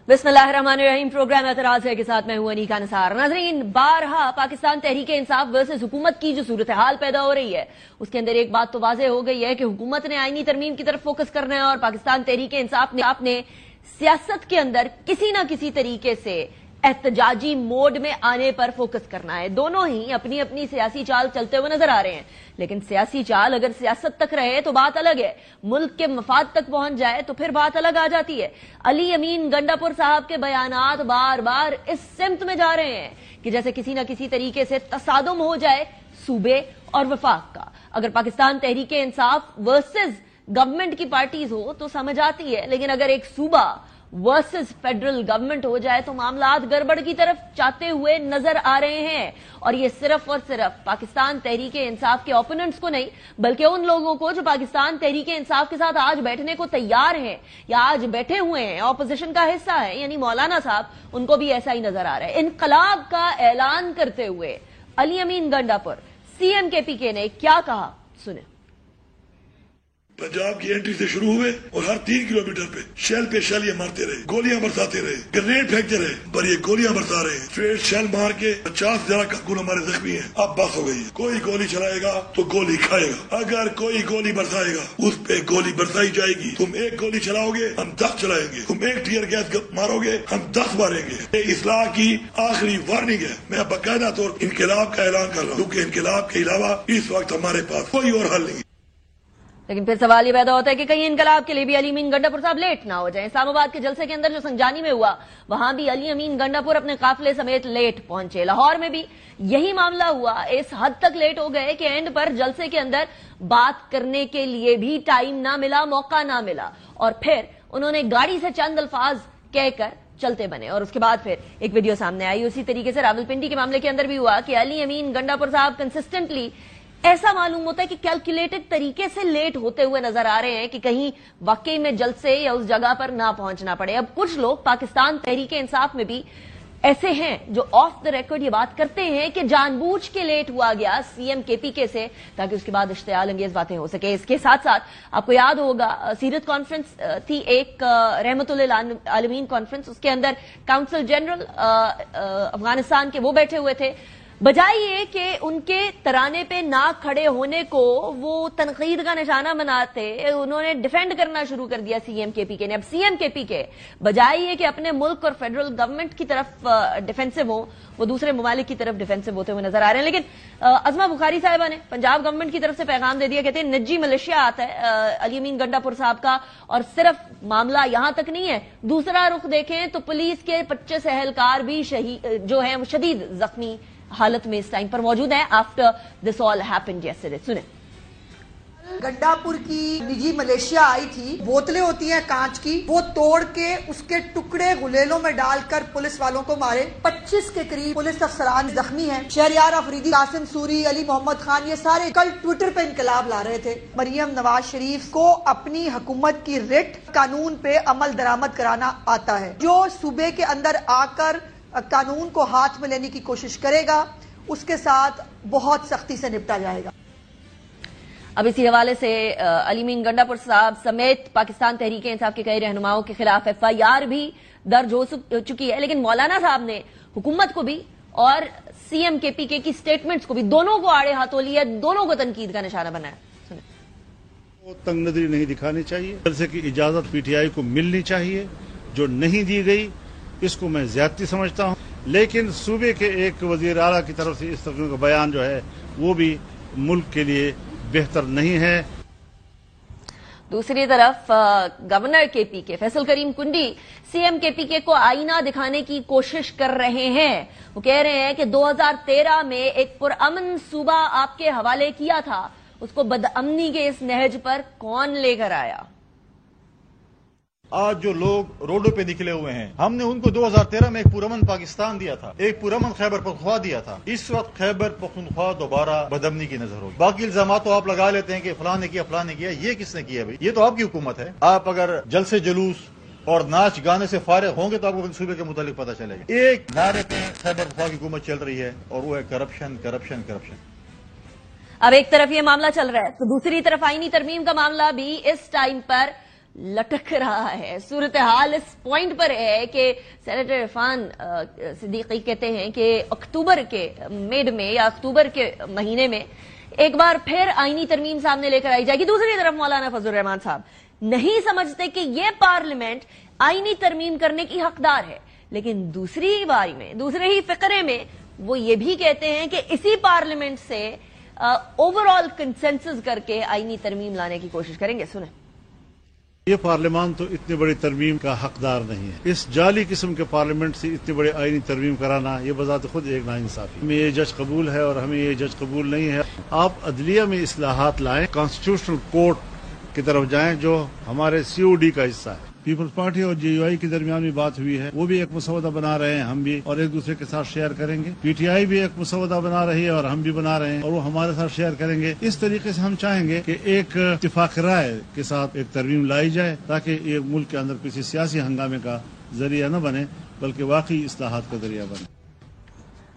बिस्मिल्लाहिर्रहमानिर्रहीम। प्रोग्राम एतराज है के साथ मैं हूं अनीका निसार। नाज़रीन, बारहा पाकिस्तान तहरीक इंसाफ वर्सेस हुकूमत की जो सूरत हाल पैदा हो रही है उसके अंदर एक बात तो वाज़ेह हो गई है कि हुकूमत ने आईनी तरमीम की तरफ फोकस करना है और पाकिस्तान तहरीक इंसाफ ने सियासत के अंदर किसी न किसी तरीके से एहतजाजी मोड में आने पर फोकस करना है। दोनों ही अपनी अपनी सियासी चाल चलते हुए नजर आ रहे हैं, लेकिन सियासी चाल अगर सियासत तक रहे तो बात अलग है, मुल्क के मफाद तक पहुंच जाए तो फिर बात अलग आ जाती है। अली अमीन गंडापुर साहब के बयानात बार बार इस सिमत में जा रहे हैं कि जैसे किसी न किसी तरीके से तसादुम हो जाए सूबे और वफाक का। अगर पाकिस्तान तहरीक इंसाफ वर्सेस गवर्नमेंट की पार्टीज हो तो समझ आती है, लेकिन अगर एक सूबा वर्सेस फेडरल गवर्नमेंट हो जाए तो मामलात गड़बड़ की तरफ जाते हुए नजर आ रहे हैं। और ये सिर्फ और सिर्फ पाकिस्तान तहरीक इंसाफ के ओपोनेंट्स को नहीं, बल्कि उन लोगों को जो पाकिस्तान तहरीक इंसाफ के साथ आज बैठने को तैयार हैं या आज बैठे हुए हैं, ऑपोजिशन का हिस्सा है, यानी मौलाना साहब, उनको भी ऐसा ही नजर आ रहा है। इनकलाब का ऐलान करते हुए अली अमीन गंडापुर सीएम के पीके ने क्या कहा, सुने। पंजाब की एंट्री से शुरू हुए और हर 3 किलोमीटर पे शेल ये मारते रहे, गोलियां बरसाते रहे, ग्रेनेड फेंकते रहे, पर ये गोलियां बरसा रहे हैं। स्ट्रेट शेल मार के 50 ज्यादा कारकुन हमारे जख्मी हैं। अब बस हो गई है, कोई गोली चलाएगा तो गोली खाएगा। अगर कोई गोली बरसाएगा उस पे गोली बरसाई जाएगी। तुम एक गोली चलाओगे हम 10 चलाएंगे, तुम एक टीयर गैस मारोगे हम 10 मारेंगे। ये इस्लाह की आखिरी वार्निंग है। मैं बाकायदा तौर पर इनकलाब का ऐलान कर रहा हूँ, क्योंकि इनकलाब के अलावा इस वक्त हमारे पास कोई और हल नहीं। लेकिन फिर सवाल ये पैदा होता है कि कहीं इनकलाब के लिए भी अली अमीन गंडापुर साहब लेट ना हो जाएं। इस्लामाबाद के जलसे के अंदर जो संजानी में हुआ वहां भी अली अमीन गंडापुर अपने काफिले समेत लेट पहुंचे। लाहौर में भी यही मामला हुआ, इस हद तक लेट हो गए कि एंड पर जलसे के अंदर बात करने के लिए भी टाइम ना मिला, मौका ना मिला, और फिर उन्होंने गाड़ी से चंद अल्फाज कहकर चलते बने। और उसके बाद फिर एक वीडियो सामने आई। उसी तरीके से रावलपिंडी के मामले के अंदर भी हुआ कि अली अमीन गंडापुर साहब कंसिस्टेंटली ऐसा मालूम होता है कि कैलकुलेटेड तरीके से लेट होते हुए नजर आ रहे हैं कि कहीं वाकई में जलसे या उस जगह पर ना पहुंचना पड़े। अब कुछ लोग पाकिस्तान तहरीक इंसाफ में भी ऐसे हैं जो ऑफ द रिकॉर्ड ये बात करते हैं कि जानबूझ के लेट हुआ गया सीएम केपीके से ताकि उसके बाद इश्तियाल अंगेज बातें हो सके। इसके साथ साथ आपको याद होगा सीरत कॉन्फ्रेंस थी, एक रहमतुल आलमीन कॉन्फ्रेंस, उसके अंदर काउंसिल जनरल अफगानिस्तान के वो बैठे हुए थे। बजाय ये कि उनके तराने पे ना खड़े होने को वो तनकीद का निशाना बनाते, उन्होंने डिफेंड करना शुरू कर दिया सीएम केपीके ने। अब सीएम केपीके बजाय ये कि अपने मुल्क और फेडरल गवर्नमेंट की तरफ डिफेंसिव हो, वो दूसरे ममालिक की तरफ डिफेंसिव होते हुए नजर आ रहे हैं। लेकिन अजमा बुखारी साहिबा ने पंजाब गवर्नमेंट की तरफ से पैगाम दे दिया, कहते हैं निजी मिलिशिया आता है अली अमीन गंडापुर साहब का, और सिर्फ मामला यहां तक नहीं है, दूसरा रुख देखें तो पुलिस के 25 एहलकार भी जो है वो शदीद जख्मी हालत में इस टाइम पर मौजूद है after this all happened yesterday. सुने। गंडापुर की निजी मलेशिया आई थी, बोतलें होती हैं कांच की, वो तोड़ के उसके टुकड़े गुलेलों में डालकर पुलिस वालों को मारे। 25 के करीब पुलिस अफसरान जख्मी हैं। शहरियार अफरीदी, कासिम सूरी, अली मोहम्मद खान, ये सारे कल ट्विटर पे इनकलाब ला रहे थे। मरियम नवाज शरीफ को अपनी हुकूमत की रिट कानून पे अमल दरामद कराना आता है। जो सूबे के अंदर आकर कानून को हाथ में लेने की कोशिश करेगा उसके साथ बहुत सख्ती से निपटा जाएगा। अब इसी हवाले से अली अमीन गंडापुर साहब समेत पाकिस्तान तहरीक इंसाफ के कई रहनुमाओं के खिलाफ FIR भी दर्ज हो चुकी है। लेकिन मौलाना साहब ने हुकूमत को भी और सीएम केपीके की स्टेटमेंट्स को भी, दोनों को आड़े हाथों लिया, दोनों को तनकीद का निशाना बनाया। वो तंग नजरी नहीं दिखानी चाहिए। जलसे की इजाजत PTI को मिलनी चाहिए, जो नहीं दी गई इसको मैं ज्यादती समझता हूं। लेकिन सूबे के एक वजीर आला की तरफ से इस तरह का बयान जो है वो भी मुल्क के लिए बेहतर नहीं है। दूसरी तरफ गवर्नर केपीके फैसल करीम कुंडी सीएम केपीके को आईना दिखाने की कोशिश कर रहे हैं। वो कह रहे हैं कि 2013 में एक पुरअमन सूबा आपके हवाले किया था, उसको बदअमनी के इस नहज पर कौन लेकर आया। आज जो लोग रोडों पे निकले हुए हैं, हमने उनको 2013 में एक पुरअमन पाकिस्तान दिया था, एक पुरअमन खैबर पख्तूनख्वा दिया था। इस वक्त खैबर पख्तूनख्वा दोबारा बदअमनी की नजर होगी। बाकी इल्जाम तो आप लगा लेते हैं कि फलां ने किया, ये किसने किया भाई? ये तो आपकी हुकूमत है। आप अगर जलसे जुलूस और नाच गाने से फारिग होंगे तो आपको सूबे के मुतालिक पता चलेगा। एक नारे पे खैबर पख्तूनख्वा की हुकूमत चल रही है और वो है करप्शन, करप्शन, करप्शन। अब एक तरफ ये मामला चल रहा है तो दूसरी तरफ आईनी तरमीम का मामला भी इस टाइम पर लटक रहा है। सूरत हाल इस पॉइंट पर है कि सेनेटर इरफान सिद्दीकी कहते हैं कि अक्टूबर के मिड में या अक्टूबर के महीने में एक बार फिर आईनी तरमीम सामने लेकर आई जाएगी। दूसरी तरफ मौलाना फजलुर रहमान साहब नहीं समझते कि यह पार्लियामेंट आईनी तरमीम करने की हकदार है, लेकिन दूसरी बारी में, दूसरे ही फिक्रे में वो ये भी कहते हैं कि इसी पार्लियामेंट से ओवरऑल कंसेंसस करके आईनी तरमीम लाने की कोशिश करेंगे। सुने, ये पार्लियामान तो इतनी बड़ी तरमीम का हकदार नहीं है। इस जाली किस्म के पार्लियामेंट से इतनी बड़ी आईनी तरमीम कराना ये बजाते खुद एक नाइंसाफी। हमें ये जज कबूल है और हमें ये जज कबूल नहीं है। आप अदलिया में इस्लाहात लाएं, कॉन्स्टिट्यूशनल कोर्ट की तरफ जाएं जो हमारे COD का हिस्सा है। पीपल्स पार्टी और JUI के दरमियान भी बात हुई है, वो भी एक मसौदा बना रहे हैं हम भी, और एक दूसरे के साथ शेयर करेंगे। PTI भी एक मसौदा बना रही है और हम भी बना रहे हैं और वो हमारे साथ शेयर करेंगे। इस तरीके से हम चाहेंगे कि एक इत्तेफाक राय के साथ एक तरमीम लाई जाए ताकि ये मुल्क के अंदर किसी सियासी हंगामे का जरिया न बने बल्कि वाकई इस्लाहात का जरिया बने।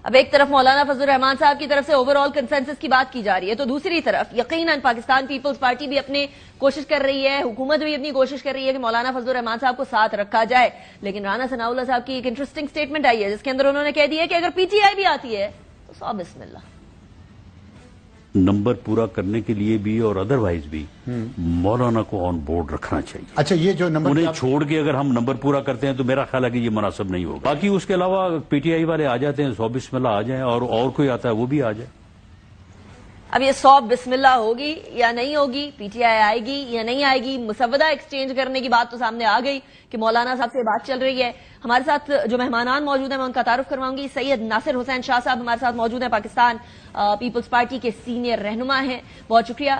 अब एक तरफ मौलाना फजलुर रहमान साहब की तरफ से ओवरऑल कंसेंसस की बात की जा रही है, तो दूसरी तरफ यकीनन पाकिस्तान पीपल्स पार्टी भी अपनी कोशिश कर रही है, हुकूमत भी अपनी कोशिश कर रही है कि मौलाना फजलुर रहमान साहब को साथ रखा जाए। लेकिन राना सनाउल्लाह साहब की एक इंटरेस्टिंग स्टेटमेंट आई है जिसके अंदर उन्होंने कह दिया है कि अगर PTI भी आती है तो सौ बिस्मिल्लाह। नंबर पूरा करने के लिए भी और अदरवाइज भी मौलाना को ऑन बोर्ड रखना चाहिए। अच्छा, ये जो नंबर उन्हें छोड़ के अगर हम नंबर पूरा करते हैं तो मेरा ख्याल है कि ये मुनासिब नहीं होगा। बाकी उसके अलावा PTI वाले आ जाते हैं, 100 बिस्मिल्लाह आ जाएं, और कोई आता है वो भी आ जाए। अब ये 100 बिस्मिल्लाह होगी या नहीं होगी, PTI आएगी या नहीं आएगी, मुसव्वदा एक्सचेंज करने की बात तो सामने आ गई कि मौलाना साहब से बात चल रही है। हमारे साथ जो मेहमानान मौजूद हैं मैं उनका तारुफ करवाऊंगी। सैयद नासिर हुसैन शाह साहब हमारे साथ मौजूद हैं, पाकिस्तान पीपल्स पार्टी के सीनियर रहनुमा हैं। बहुत शुक्रिया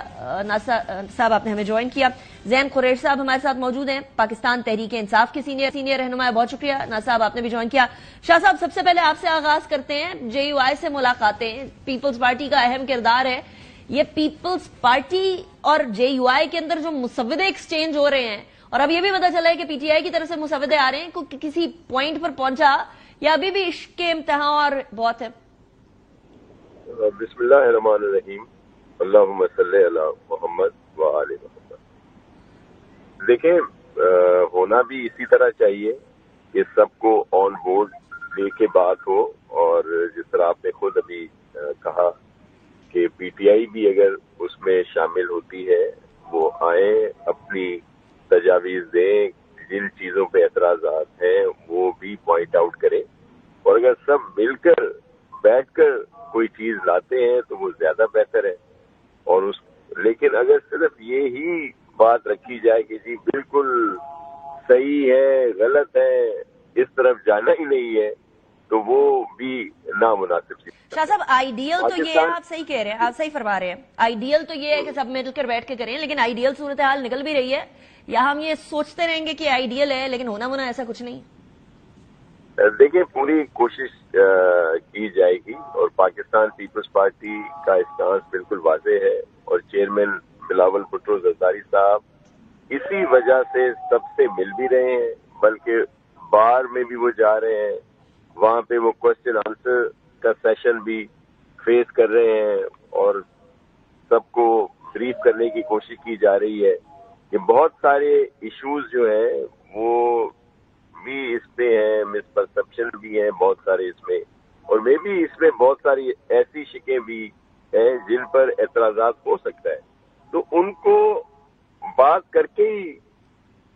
नासिर साहब, आपने हमें ज्वाइन किया। जैन कुरैश साहब हमारे साथ मौजूद हैं, पाकिस्तान तहरीक इंसाफ के सीनियर रहनुमा है। बहुत शुक्रिया नासिर साहब, आपने भी ज्वाइन किया। शाह साहब, सबसे पहले आपसे आगाज करते हैं। JUI से मुलाकातें पीपल्स पार्टी का अहम किरदार है। ये पीपल्स पार्टी और JUI के अंदर जो मुसव्वदे एक्सचेंज हो रहे हैं, और अब ये भी पता चला है कि PTI की तरफ से मुसव्वदे आ रहे हैं, किसी पॉइंट पर पहुंचा या अभी भी इश्क के इम्तिहान और बहुत है? बिस्मिल्लाहिर्रहमानिर्रहीम, अल्लाहुम्मा सल्ली अला मुहम्मद व आले मुहम्मद। देखें, होना भी इसी तरह चाहिए कि सबको ऑन बोर्ड लेके बात हो, और जिस तरह आपने खुद अभी कहा कि PTI भी अगर उसमें शामिल होती है वो आए, अपनी तजावीज दें, जिन चीजों पे एतराजात हैं वो भी पॉइंट आउट करें, और अगर सब मिलकर बैठकर कोई चीज लाते हैं तो वो ज्यादा बेहतर है। और लेकिन अगर सिर्फ ये ही बात रखी जाए कि जी बिल्कुल सही है, गलत है, इस तरफ जाना ही नहीं है, तो वो भी नामुनासिब सी। शाह साहब, आइडियल तो ये है, आप सही कह रहे हैं, आप सही फरमा रहे हैं, आइडियल तो ये है कि सब मिलकर बैठ के करें, लेकिन आइडियल सूरत हाल निकल भी रही है, या हम ये सोचते रहेंगे कि आइडियल है लेकिन होना मुना ऐसा कुछ नहीं? देखिए, पूरी कोशिश की जाएगी, और पाकिस्तान पीपल्स पार्टी का स्टांस बिल्कुल वाज़ेह है, और चेयरमैन बिलावल भुट्टो जरदारी साहब इसी वजह से सबसे मिल भी रहे हैं, बल्कि बार में भी वो जा रहे हैं, वहां पे वो क्वेश्चन आंसर का सेशन भी फेस कर रहे हैं, और सबको ब्रीफ करने की कोशिश की जा रही है कि बहुत सारे इश्यूज जो हैं वो भी इस पे हैं, मिसपरसेप्शन भी हैं बहुत सारे इसमें, और मे भी इसमें बहुत सारी ऐसी शिकें भी हैं जिन पर एतराजात हो सकता है, तो उनको बात करके ही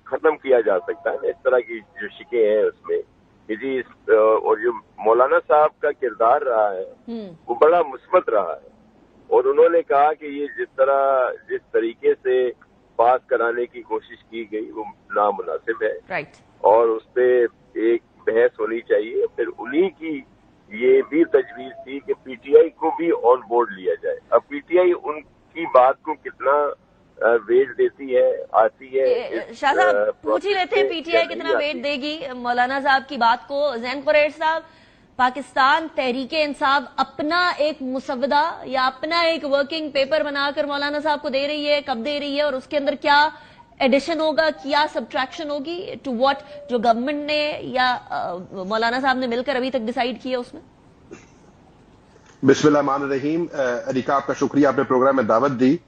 खत्म किया जा सकता है। इस तरह की जो शिकें हैं उसमें जी, और जो मौलाना साहब का किरदार रहा है वो बड़ा मुस्बत रहा है, और उन्होंने कहा कि ये जिस तरीके से पास कराने की कोशिश की गई वो नामुनासिब है, राइट, और उस पर एक बहस होनी चाहिए। फिर उन्हीं की ये भी तजवीज थी कि PTI को भी ऑन बोर्ड लिया जाए। अब PTI उनकी बात को कितना वेट देती है, आती है, शाह साहब पूछ ही लेते हैं PTI कितना वेट देगी मौलाना साहब की बात को। जैन कुरैश साहब, पाकिस्तान तहरीक इंसाफ अपना एक मुसव्वदा या अपना एक वर्किंग पेपर बनाकर मौलाना साहब को दे रही है, कब दे रही है, और उसके अंदर क्या एडिशन होगा, क्या सब्ट्रैक्शन होगी टू व्हाट जो गवर्नमेंट ने या मौलाना साहब ने मिलकर अभी तक डिसाइड किया उसमें? बिस्मिल्लाहिर्रहमानिर्रहीम। अरिका, आपका शुक्रिया, आपने प्रोग्राम में दावत दी।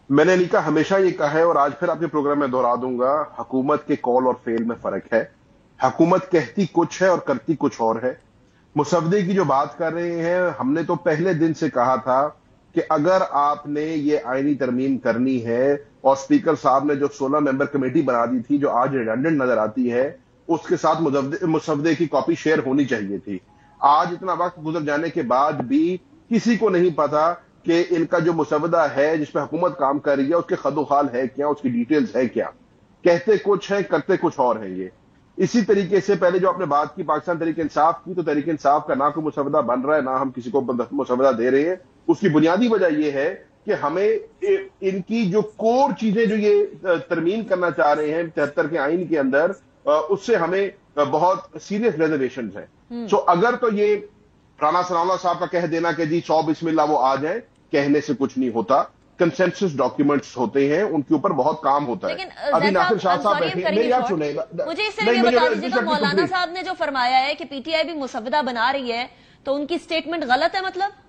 میں نے علی کا ہمیشہ یہ کہا ہے اور آج پھر آپ کے پروگرام میں دہرا دوں گا، حکومت کے کال اور فیل میں فرق ہے. حکومت کہتی کچھ ہے اور کرتی کچھ اور ہے. مسودے کی جو بات کر رہے ہیں، ہم نے تو پہلے دن سے کہا تھا کہ اگر آپ نے یہ آئینی ترمیم کرنی ہے، اور اسپیکر صاحب نے جو 16 ممبر کمیٹی بنا دی تھی جو آج ریڈنڈنٹ نظر آتی ہے، اس کے ساتھ مسودے کی کاپی شیئر ہونی چاہیے تھی. آج اتنا وقت گزر جانے کے بعد بھی کسی کو نہیں پتا کہ ان کا جو مسودہ ہے جس پہ حکومت کام کر رہی ہے اس کے خد و خال ہے کیا، اس کی ڈیٹیلز ہے کیا. کہتے کچھ ہیں، کرتے کچھ اور ہیں. یہ اسی طریقے سے پہلے جو آپ نے بات کی پاکستان تحریک انصاف کی، تو تحریک انصاف کا نہ کوئی مسودہ بن رہا ہے، نہ ہم کسی کو مسودہ دے رہے ہیں. اس کی بنیادی وجہ یہ ہے کہ ہمیں ان کی جو کور چیزیں جو یہ ترمیم کرنا چاہ رہے ہیں 73 کے آئین کے اندر، اس سے ہمیں بہت سیریس ریزرویشنز ہیں. سو اگر تو یہ رانا ثناءاللہ صاحب کا کہہ دینا کہ جی 100 بسم اللہ وہ آ جائیں، کہنے سے کچھ نہیں ہوتا. کنسنسس ڈاکیومنٹس ہوتے ہیں، ان کے اوپر بہت کام ہوتا ہے. ابھی ناصر شاہ صاحب بیٹھے، میری آپ سنیں. مجھے اس سے یہ بتا دیجیے گا، مولانا صاحب نے جو فرمایا ہے کہ پی ٹی آئی بھی مسودہ بنا رہی ہے، تو ان کی سٹیٹمنٹ غلط ہے؟ مطلب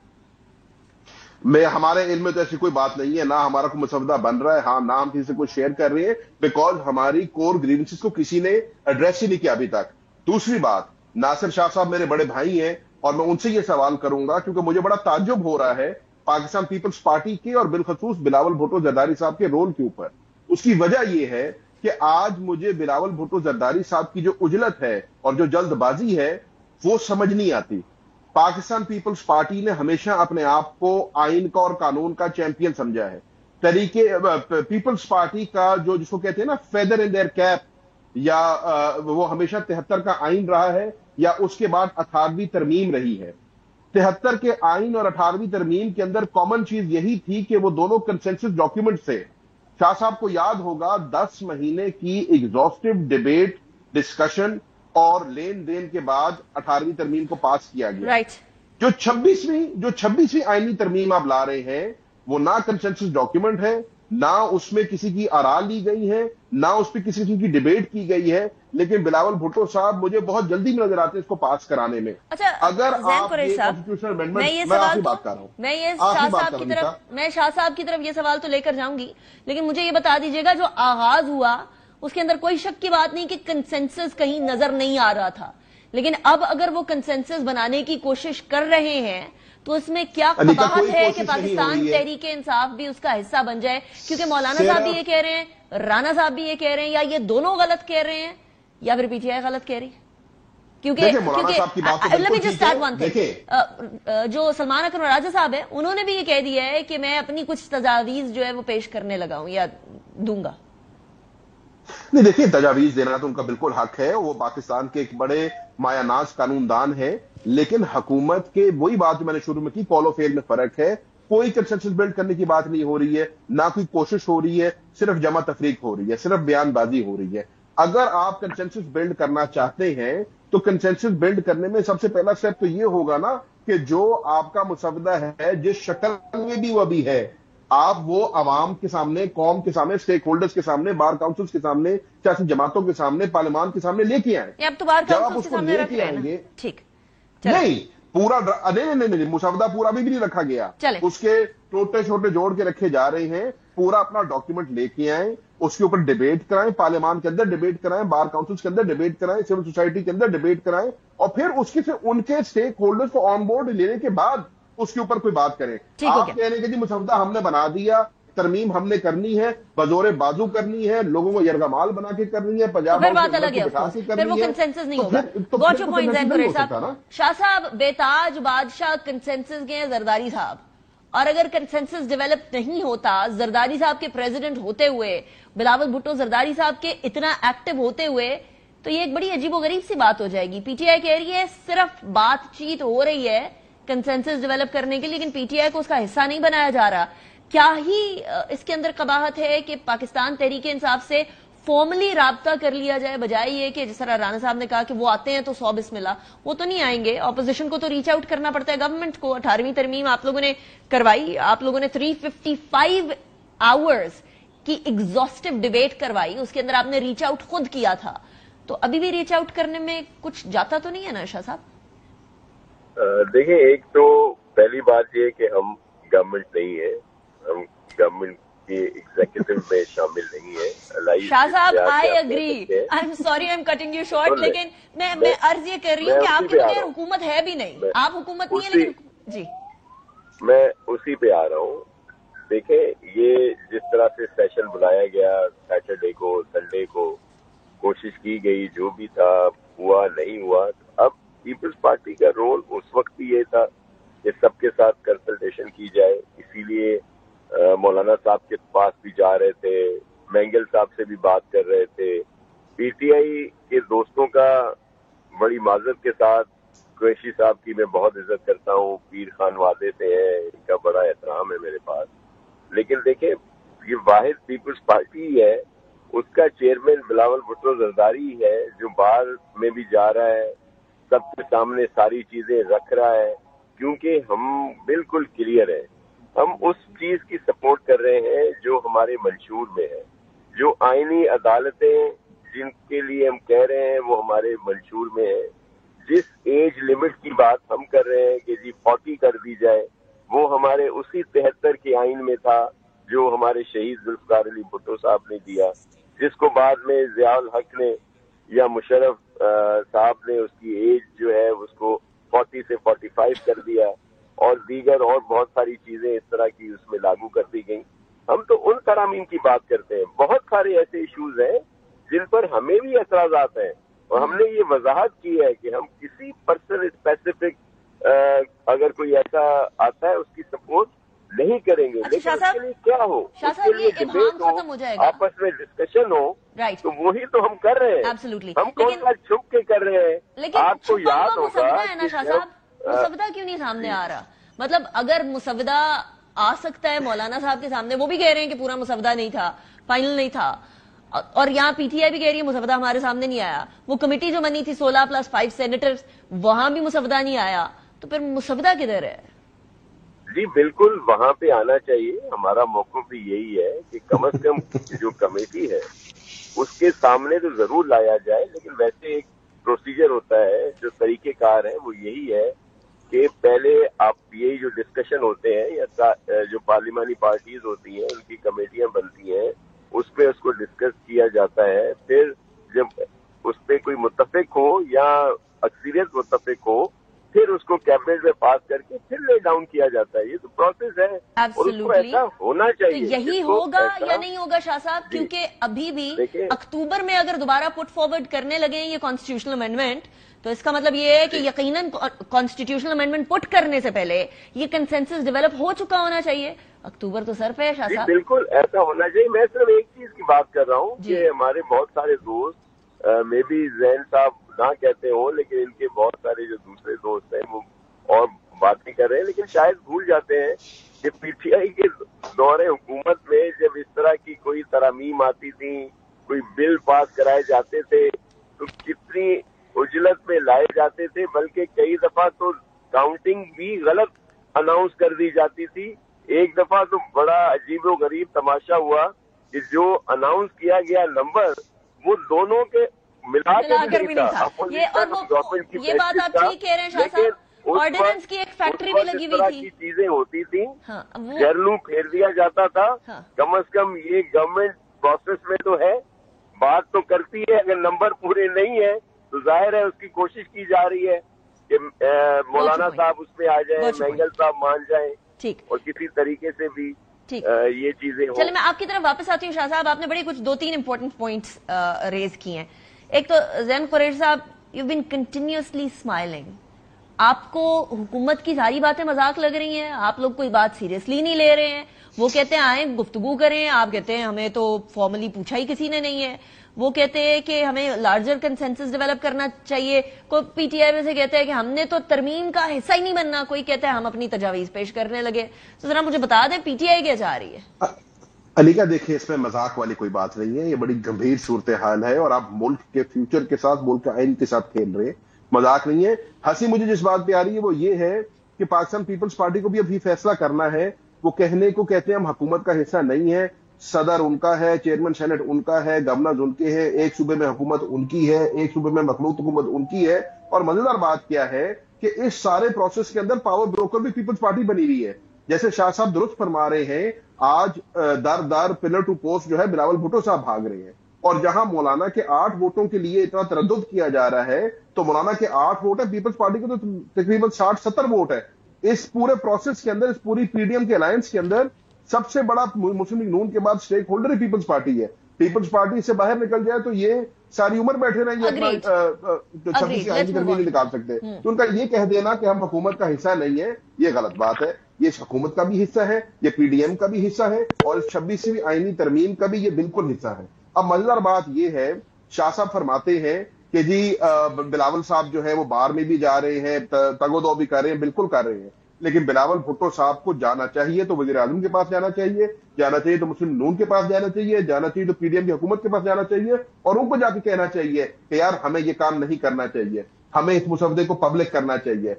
ہمارے علم میں تو ایسی کوئی بات نہیں ہے، نہ ہمارا کوئی مسودہ بن رہا ہے، ہاں نہ ہم کسی سے کوئی شیئر کر رہے ہیں، بیکاز ہماری کور گریونسز کو کسی نے ایڈریس ہی نہیں کیا ابھی تک. دوسری بات، ناصر شاہ صاحب میرے بڑے بھائی ہیں اور میں ان سے یہ سوال کروں گا کیونکہ مجھے بڑا تعجب ہو رہا ہے پاکستان پیپلز پارٹی کے اور بالخصوص بلاول بھٹو زرداری صاحب کے رول کے اوپر. اس کی وجہ یہ ہے کہ آج مجھے بلاول بھٹو زرداری صاحب کی جو عجلت ہے اور جو جلد بازی ہے وہ سمجھ نہیں آتی. پاکستان پیپلز پارٹی نے ہمیشہ اپنے آپ کو آئین کا اور قانون کا چیمپئن سمجھا ہے. پیپلز پارٹی کا جو جس کو کہتے ہیں نا فیدر ان دیئر کیپ، یا وہ ہمیشہ 73 کا آئین رہا ہے یا اس کے بعد 18ویں ترمیم رہی ہے. 73 کے آئین اور 18ویں ترمیم کے اندر کامن چیز یہی تھی کہ وہ دونوں کنسنسس ڈاکیومنٹ تھے. شاہ صاحب کو یاد ہوگا 10 مہینے کی ایگزاسٹو ڈیبیٹ، ڈسکشن اور لین دین کے بعد 18ویں ترمیم کو پاس کیا گیا. جو 26ویں آئینی ترمیم آپ لا رہے ہیں وہ نہ کنسنسس ڈاکیومنٹ ہے، نہ اس میں کسی کی آراء لی گئی ہے، نہ اس پہ کسی کی ڈیبیٹ کی گئی ہے. لیکن بلاول بھٹو صاحب مجھے بہت جلدی میں نظر آتے ہیں اس کو پاس کرانے میں. اگر میں شاہ صاحب کی طرف یہ سوال تو لے کر جاؤں گی، لیکن مجھے یہ بتا دیجیے گا جو آغاز ہوا اس کے اندر کوئی شک کی بات نہیں کہ کنسنسس کہیں نظر نہیں آ رہا تھا، لیکن اب اگر وہ کنسنسس بنانے کی کوشش کر رہے ہیں تو اس میں کیا قباحت ہے کہ پاکستان تحریک انصاف بھی اس کا حصہ بن جائے؟ کیونکہ مولانا صاحب بھی یہ کہہ رہے ہیں، رانا صاحب بھی یہ کہہ رہے ہیں، یا یہ دونوں غلط کہہ رہے ہیں یا پھر پی ٹی آئی غلط کہہ رہی ہے. کیونکہ جو سلمان اکرم راجہ صاحب ہیں انہوں نے بھی یہ کہہ دیا ہے کہ میں اپنی کچھ تجاویز جو ہے وہ پیش کرنے لگا ہوں یا دوں گا. نہیں دیکھیں، تجاویز دینا تو ان کا بالکل حق ہے، وہ پاکستان کے ایک بڑے مایہ ناز قانون دان ہے. لیکن حکومت کے وہی بات جو میں نے شروع میں کی، کال و فیل میں فرق ہے. کوئی کنسنسس بلڈ کرنے کی بات نہیں ہو رہی ہے، نہ کوئی کوشش ہو رہی ہے، صرف جمع تفریق ہو رہی ہے، صرف بیان بازی ہو رہی ہے. اگر آپ کنسنسس بلڈ کرنا چاہتے ہیں تو کنسنسس بلڈ کرنے میں سب سے پہلا سٹیپ تو یہ ہوگا نا کہ جو آپ کا مسودہ ہے جس شکل میں بھی وہ بھی ہے، آپ وہ عوام کے سامنے، قوم کے سامنے، اسٹیک ہولڈرز کے سامنے، بار کاؤنسلز کے سامنے، سیاسی جماعتوں کے سامنے، پارلیمان کے سامنے لے کے آئیں. جب آپ اس کو لے کے آئیں گے، نہیں پورا نہیں مسودہ پورا بھی نہیں رکھا گیا، اس کے چھوٹے چھوٹے جوڑ کے رکھے جا رہے ہیں. پورا اپنا ڈاکیومنٹ لے کے آئیں، اس کے اوپر ڈیبیٹ کرائیں، پارلیمان کے اندر ڈیبیٹ کرائیں، بار کاؤنسلز کے اندر ڈیبیٹ کرائیں، سول سوسائٹی کے اندر ڈیبیٹ کرائیں، اور پھر اس کے سے ان کے اسٹیک ہولڈرز کو آن بورڈ لینے کے بعد اس کے اوپر کوئی بات کریں. آپ کہنے کہ جی مسودہ ہم نے بنا دیا، ترمیم ہم نے کرنی ہے، بزور بازو کرنی ہے، لوگوں کو یرغمال بنا کے کرنی ہے، پنجاب شاہ صاحب بےتاج بادشاہ کنسنسس کے ہیں زرداری صاحب، اور اگر کنسنسس ڈیولپ نہیں ہوتا زرداری صاحب کے پریزیڈنٹ ہوتے ہوئے، بلاول بھٹو زرداری صاحب کے اتنا ایکٹیو ہوتے ہوئے، تو یہ ایک بڑی عجیب و غریب سی بات ہو جائے گی. پی ٹی آئی کہہ رہی ہے صرف بات چیت ہو رہی ہے کنسنسس ڈیولپ کرنے کے، لیکن پی ٹی آئی کو اس کا حصہ نہیں بنایا جا رہا. کیا ہی اس کے اندر قباحت ہے کہ پاکستان تحریک انصاف سے فارملی رابطہ کر لیا جائے، بجائے یہ کہ جس طرح رانا صاحب نے کہا کہ وہ آتے ہیں تو 100 بسم اللہ، وہ تو نہیں آئیں گے. اپوزیشن کو تو ریچ آؤٹ کرنا پڑتا ہے، گورنمنٹ کو. 18ویں ترمیم آپ لوگوں نے کروائی، آپ لوگوں نے 355 آورز کی ایگزاسٹو ڈیبیٹ کروائی، اس کے اندر آپ نے ریچ آؤٹ خود کیا تھا. تو ابھی بھی ریچ آؤٹ کرنے میں کچھ جاتا تو نہیں ہے نا شاہ صاحب؟ دیکھیں، ایک تو پہلی بات یہ کہ ہم گورنمنٹ نہیں ہے، ہم گورنمنٹ के एग्जीक्यूटिव में शामिल नहीं है। शाह साहब, I agree, I am sorry, I am cutting you short, लेकिन मैं अर्ज ये कर रही हूँ कि आपके बगैर हुकूमत है भी नहीं, आप हुकूमत नहीं है, लेकिन जी मैं उसी पे आ रहा हूँ। देखें, ये जिस तरह से सेशन बुलाया गया सैटरडे को, संडे को, कोशिश की गई, जो भी था हुआ नहीं हुआ। अब पीपल्स पार्टी का रोल उस वक्त भी ये था कि सबके साथ कंसल्टेशन की जाए, इसीलिए मौलाना साहब के पास भी जा रहे थे, मैंगल साहब से भी बात कर रहे थे। पीटीआई के दोस्तों का बड़ी माजरत के साथ, कुरैशी साहब की मैं बहुत इज्जत करता हूँ, पीर खान वादे से है, इनका बड़ा एहतराम है मेरे पास, लेकिन देखें ये वाहिद पीपल्स पार्टी है, उसका चेयरमैन बिलावल भुट्टो जरदारी है जो बाहर में भी जा रहा है, सबके सामने सारी चीजें रख रहा है, क्योंकि हम बिल्कुल क्लियर है, हम उस चीज की सपोर्ट कर रहे हैं जो हमारे मंशूर में है, जो आईनी अदालतें जिनके लिए हम कह रहे हैं वो हमारे मंशूर में है। जिस एज लिमिट की बात हम कर रहे हैं कि जी 40 कर दी जाए, वो हमारे उसी 73 के आइन में था जो हमारे शहीद जुल्फकार अली भुट्टो साहब ने दिया, जिसको बाद में ज़ियाउल हक ने या मुशर्रफ साहब ने उसकी एज जो है उसको 40 से 45 कर दिया, और दीगर और बहुत सारी चीजें इस तरह की उसमें लागू कर दी गई। हम तो उन तरामीम की बात करते हैं। बहुत सारे ऐसे इश्यूज हैं जिन पर हमें भी एतराजात हैं, और हमने ये वजाहत की है कि हम किसी पर्सन स्पेसिफिक अगर कोई ऐसा आता है उसकी सपोर्ट नहीं करेंगे। लेकिन उसके लिए क्या हो, उसके लिए डिबेट हो, आपस में डिस्कशन हो, तो वही तो हम कर रहे हैं। हम कौन सा छुप के कर रहे हैं। आपको याद होगा ना शाह साहब, मुसवदा क्यों नहीं सामने आ रहा? मतलब अगर मुसवदा आ सकता है मौलाना साहब के सामने, वो भी कह रहे हैं कि पूरा मुसवदा नहीं था, फाइनल नहीं था, और यहाँ पीटीआई भी कह रही है मुसवदा हमारे सामने नहीं आया। वो कमेटी जो बनी थी 16+5 सेनेटर्स, वहां भी मुसवदा नहीं आया, तो फिर मुसवदा किधर है? जी बिल्कुल, वहां पे आना चाहिए। हमारा मौक़िफ़ भी यही है कि कम से कम जो कमेटी है उसके सामने तो जरूर लाया जाए, लेकिन वैसे एक प्रोसीजर होता है, जो तरीकेकार है वो यही है कि पहले आप यही जो डिस्कशन होते हैं या जो पार्लिमानी पार्टीज होती हैं उनकी कमेटियां बनती हैं, उस पर उसको डिस्कस किया जाता है। फिर जब उस पर कोई मुत्तफिक हो या अक्सरियत मुत्तफिक हो, फिर उसको कैबिनेट में पास करके फिर ले डाउन किया जाता है। ये तो प्रोसेस है और उसको ऐसा होना चाहिए। तो यही होगा या नहीं होगा शाह साहब? क्योंकि अभी भी अक्टूबर में अगर दोबारा पुट फॉरवर्ड करने लगे ये कॉन्स्टिट्यूशनल अमेंडमेंट, तो इसका मतलब ये है कि यकीनन कॉन्स्टिट्यूशनल अमेंडमेंट पुट करने से पहले ये कंसेंसस डेवलप हो चुका होना चाहिए। अक्टूबर तो सर पे है शाह साहब। बिल्कुल ऐसा होना चाहिए। मैं सिर्फ एक चीज की बात कर रहा हूँ कि हमारे बहुत सारे दोस्त, मे बी जैन साहब ना कहते हो, लेकिन इनके बहुत सारे जो दूसरे दोस्त हैं वो और बातें कर रहे हैं, लेकिन शायद भूल जाते हैं कि पीटीआई के दौरे हुकूमत में जब इस तरह की कोई तरामीम आती थी, कोई बिल पास कराए जाते थे, तो कितनी उजलत में लाए जाते थे, बल्कि कई दफा तो काउंटिंग भी गलत अनाउंस कर दी जाती थी। एक दफा तो बड़ा अजीब व गरीब तमाशा हुआ कि जो अनाउंस किया गया नंबर वो दोनों के मिलाकर भी नहीं था। ये बात आप ठीक कह रहे हैं शाह साहब। ऑर्डिनेंस की एक फैक्ट्री भी लगी हुई थी, चीजें होती थी, जरलू फेर दिया जाता था। कम से कम ये गवर्नमेंट प्रोसेस में तो है, बात तो करती है, अगर नंबर पूरे नहीं है तो जाहिर है उसकी कोशिश की जा रही है कि मौलाना साहब उसमें आ जाए, मैंगल साहब मान जाए, ठीक, और किसी तरीके से भी ये चीजें हो। चलिए मैं आपकी तरफ वापस आती हूँ शाह साहब। आपने बड़ी कुछ 2-3 इंपॉर्टेंट पॉइंट्स रेज किए हैं। एक तो जैन कुरैशी साहब, यू बीन कंटिन्यूअसली स्माइलिंग। आपको हुकूमत की सारी बातें मजाक लग रही हैं, आप लोग कोई बात सीरियसली नहीं ले रहे हैं। वो कहते हैं आए गुफ्तगू करें, आप कहते हैं हमें तो फॉर्मली पूछा ही किसी ने नहीं है। वो कहते हैं कि हमें लार्जर कंसेंसस डेवलप करना चाहिए। कोई पीटीआई में से कहते हैं कि हमने तो तरमीम का हिस्सा ही नहीं बनना, कोई कहता है हम अपनी तजावीज पेश करने लगे। तो जरा मुझे बता दें पीटीआई क्या चाह रही है? अलीका देखिए, इसमें मजाक वाली कोई बात नहीं है, ये बड़ी गंभीर सूरत हाल है और आप मुल्क के फ्यूचर के साथ, मुल्क के आइन के साथ खेल रहे हैं, मजाक नहीं है। हंसी मुझे जिस बात पे आ रही है वो ये है कि पाकिस्तान पीपल्स पार्टी को भी अभी फैसला करना है। वो कहने को कहते हैं हम हुकूमत का हिस्सा नहीं है, सदर उनका है, चेयरमैन सेनेट उनका है, गवर्नर उनके हैं, एक सूबे में हुकूमत उनकी है, एक सूबे में मखलूत हुकूमत उनकी है। और मजेदार बात क्या है कि इस सारे प्रोसेस के अंदर पावर ब्रोकर भी पीपल्स पार्टी बनी हुई है। جیسے شاہ صاحب درست فرما رہے ہیں، آج در در پلر ٹو پوسٹ جو ہے بلاول بھٹو صاحب بھاگ رہے ہیں، اور جہاں مولانا کے 8 ووٹوں کے لیے اتنا تردد کیا جا رہا ہے، تو مولانا کے 8 ووٹ ہے، پیپلز پارٹی کے تو تقریباً 60-70 ووٹ ہے۔ اس پورے پروسیس کے اندر، اس پوری پی ڈی ایم کے الائنس کے اندر سب سے بڑا مسلم لیگ نون کے بعد اسٹیک ہولڈر ہی پیپلز پارٹی ہے۔ پیپلز پارٹی سے باہر نکل جائے تو یہ ساری عمر بیٹھے رہیں گے، 26 آئین کی ترمیم نہیں نکال سکتے۔ تو ان کا یہ کہہ دینا کہ ہم حکومت کا حصہ نہیں ہے، یہ غلط بات ہے۔ یہ حکومت کا بھی حصہ ہے، یہ پی ڈی ایم کا بھی حصہ ہے، اور 26ویں آئینی ترمیم کا بھی یہ بالکل حصہ ہے۔ اب مزیدار بات یہ ہے، شاہ صاحب فرماتے ہیں کہ جی بلاول صاحب جو ہے وہ بار میں بھی جا رہے ہیں، تگ و دو بھی کر رہے ہیں، بالکل کر رہے ہیں، لیکن بلاول بھٹو صاحب کو جانا چاہیے تو وزیر اعظم کے پاس جانا چاہیے، جانا چاہیے تو مسلم نون کے پاس جانا چاہیے، جانا چاہیے تو پی ڈی ایم کی حکومت کے پاس جانا چاہیے، اور ان کو جا کے کہنا چاہیے کہ یار ہمیں یہ کام نہیں کرنا چاہیے، ہمیں اس مسودے کو پبلک کرنا چاہیے،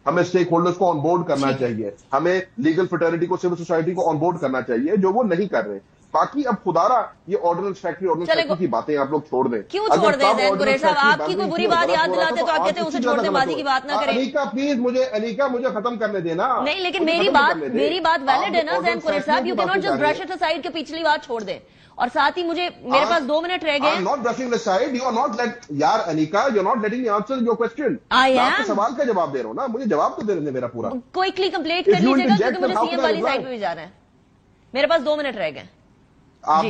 ہمیں اسٹیک ہولڈرز کو آن بورڈ کرنا چاہیے، ہمیں لیگل فریٹرنٹی کو، سول سوسائٹی کو آن بورڈ کرنا چاہیے، جو وہ نہیں کر رہے۔ باقی اب خدارا یہ آرڈیننس فیکٹری کی باتیں آپ لوگ چھوڑ دیں۔ کیوں چھوڑ دیں زین قریشی صاحب؟ آپ کی کوئی بری بات یاد دلاتے تو آپ کہتے ہیں اسے چھوڑ دیں، بازی کی بات نہ کریں۔ انیکا پلیز مجھے ختم کرنے دینا۔ نہیں، لیکن میری بات ویلڈ ہے نا زین قریشی صاحب، you can't just brush it aside کہ پچھلی بات چھوڑ دیں۔ اور ساتھ ہی میرے پاس 2 منٹ رہ گئے۔ Not brushing aside, you are not late, یار Anika you are not letting me answer your question. میں آپ کے سوال کا جواب دے رہا ہوں نا، مجھے جواب تو دے دیں میرا پورا۔ کوئکلی کمپلیٹ کر لیجیے گا کیونکہ مجھے سی ایم والی سائڈ پہ بھی جانا ہے۔ میرے پاس 2 منٹ رہ گئے۔ آپ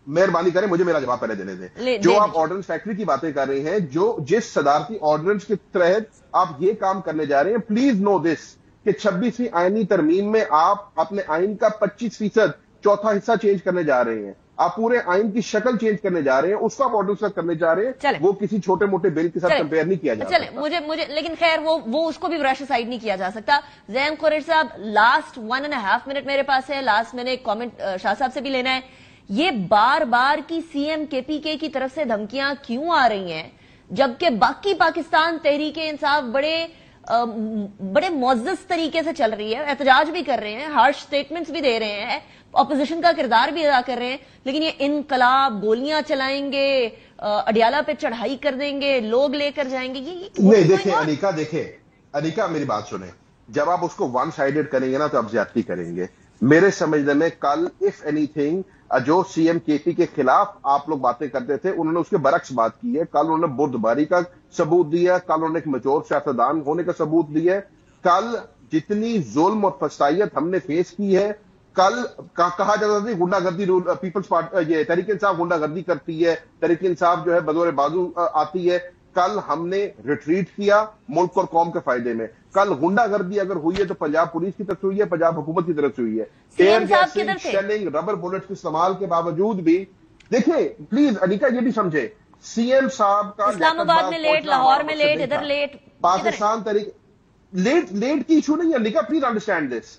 مہربانی کریں مجھے میرا جواب پہلے دینے دیں۔ جو آپ آرڈیننس فیکٹری کی باتیں کر رہے ہیں، جس صدارتی آرڈیننس کے تحت آپ یہ کام کرنے جا رہے ہیں، پلیز نو دس کہ 26ویں آئینی ترمیم میں آپ اپنے آئین کا 25% چوتھا حصہ چینج کرنے جا رہے ہیں، آپ پورے آئین کی شکل چینج کرنے جا رہے ہیں، اس کو آپ آرڈیننس کرنے جا رہے ہیں، وہ کسی چھوٹے موٹے بل کے ساتھ کمپیئر نہیں کیا جا سکتا۔ مجھے لیکن خیر وہ اس کو بھی برش سائڈ نہیں کیا جا سکتا۔ زین قریشی صاحب لاسٹ 1.5 منٹ میرے پاس ہے، لاسٹ میں نے ایک کامنٹ شاہ صاحب سے بھی لینا ہے۔ یہ بار بار کی سی ایم کے پی کے کی طرف سے دھمکیاں کیوں آ رہی ہیں، جبکہ باقی پاکستان تحریک انصاف بڑے معزز طریقے سے چل رہی ہے، احتجاج بھی کر رہے ہیں، ہارش سٹیٹمنٹس بھی دے رہے ہیں، اپوزیشن کا کردار بھی ادا کر رہے ہیں، لیکن یہ انقلاب، گولیاں چلائیں گے، اڈیالہ پہ چڑھائی کر دیں گے، لوگ لے کر جائیں گے، نہیں دیکھیں انیکا میری بات سنیں، جب آپ اس کو ون سائیڈڈ کریں گے نا تو آپ زیادتی کریں گے۔ میرے سمجھنے میں کل اف اینی تھنگ جو سی ایم کے پی کے خلاف آپ لوگ باتیں کرتے تھے، انہوں نے اس کے برعکس بات کی ہے۔ کل انہوں نے بردباری کا ثبوت دیا، کل انہوں نے ایک میچور سیاستدان ہونے کا ثبوت دیا ہے۔ کل جتنی ظلم اور فسادیت ہم نے فیس کی ہے، کل کہا جاتا تھا گنڈا گردی پیپلز پارٹی، یہ تحریک انصاف گنڈا گردی کرتی ہے، تحریک انصاف جو ہے بدور بازو آتی ہے۔ کل ہم نے ریٹریٹ کیا ملک اور قوم کے فائدے میں۔ کل غنڈہ گردی اگر ہوئی ہے تو پنجاب پولیس کی طرف سے ہوئی ہے، پنجاب حکومت کی طرف سے ہوئی ہے۔ Air gassing, shelling, rubber bullet کے استعمال کے باوجود بھی دیکھیں پلیز انیکا یہ بھی سمجھے، سی ایم صاحب کا اسلام آباد میں لیٹ، لاہور میں لیٹ، ادھر لیٹ، پاکستان تحریک لیٹ کی ایشو نہیں ہے Anika, please understand this.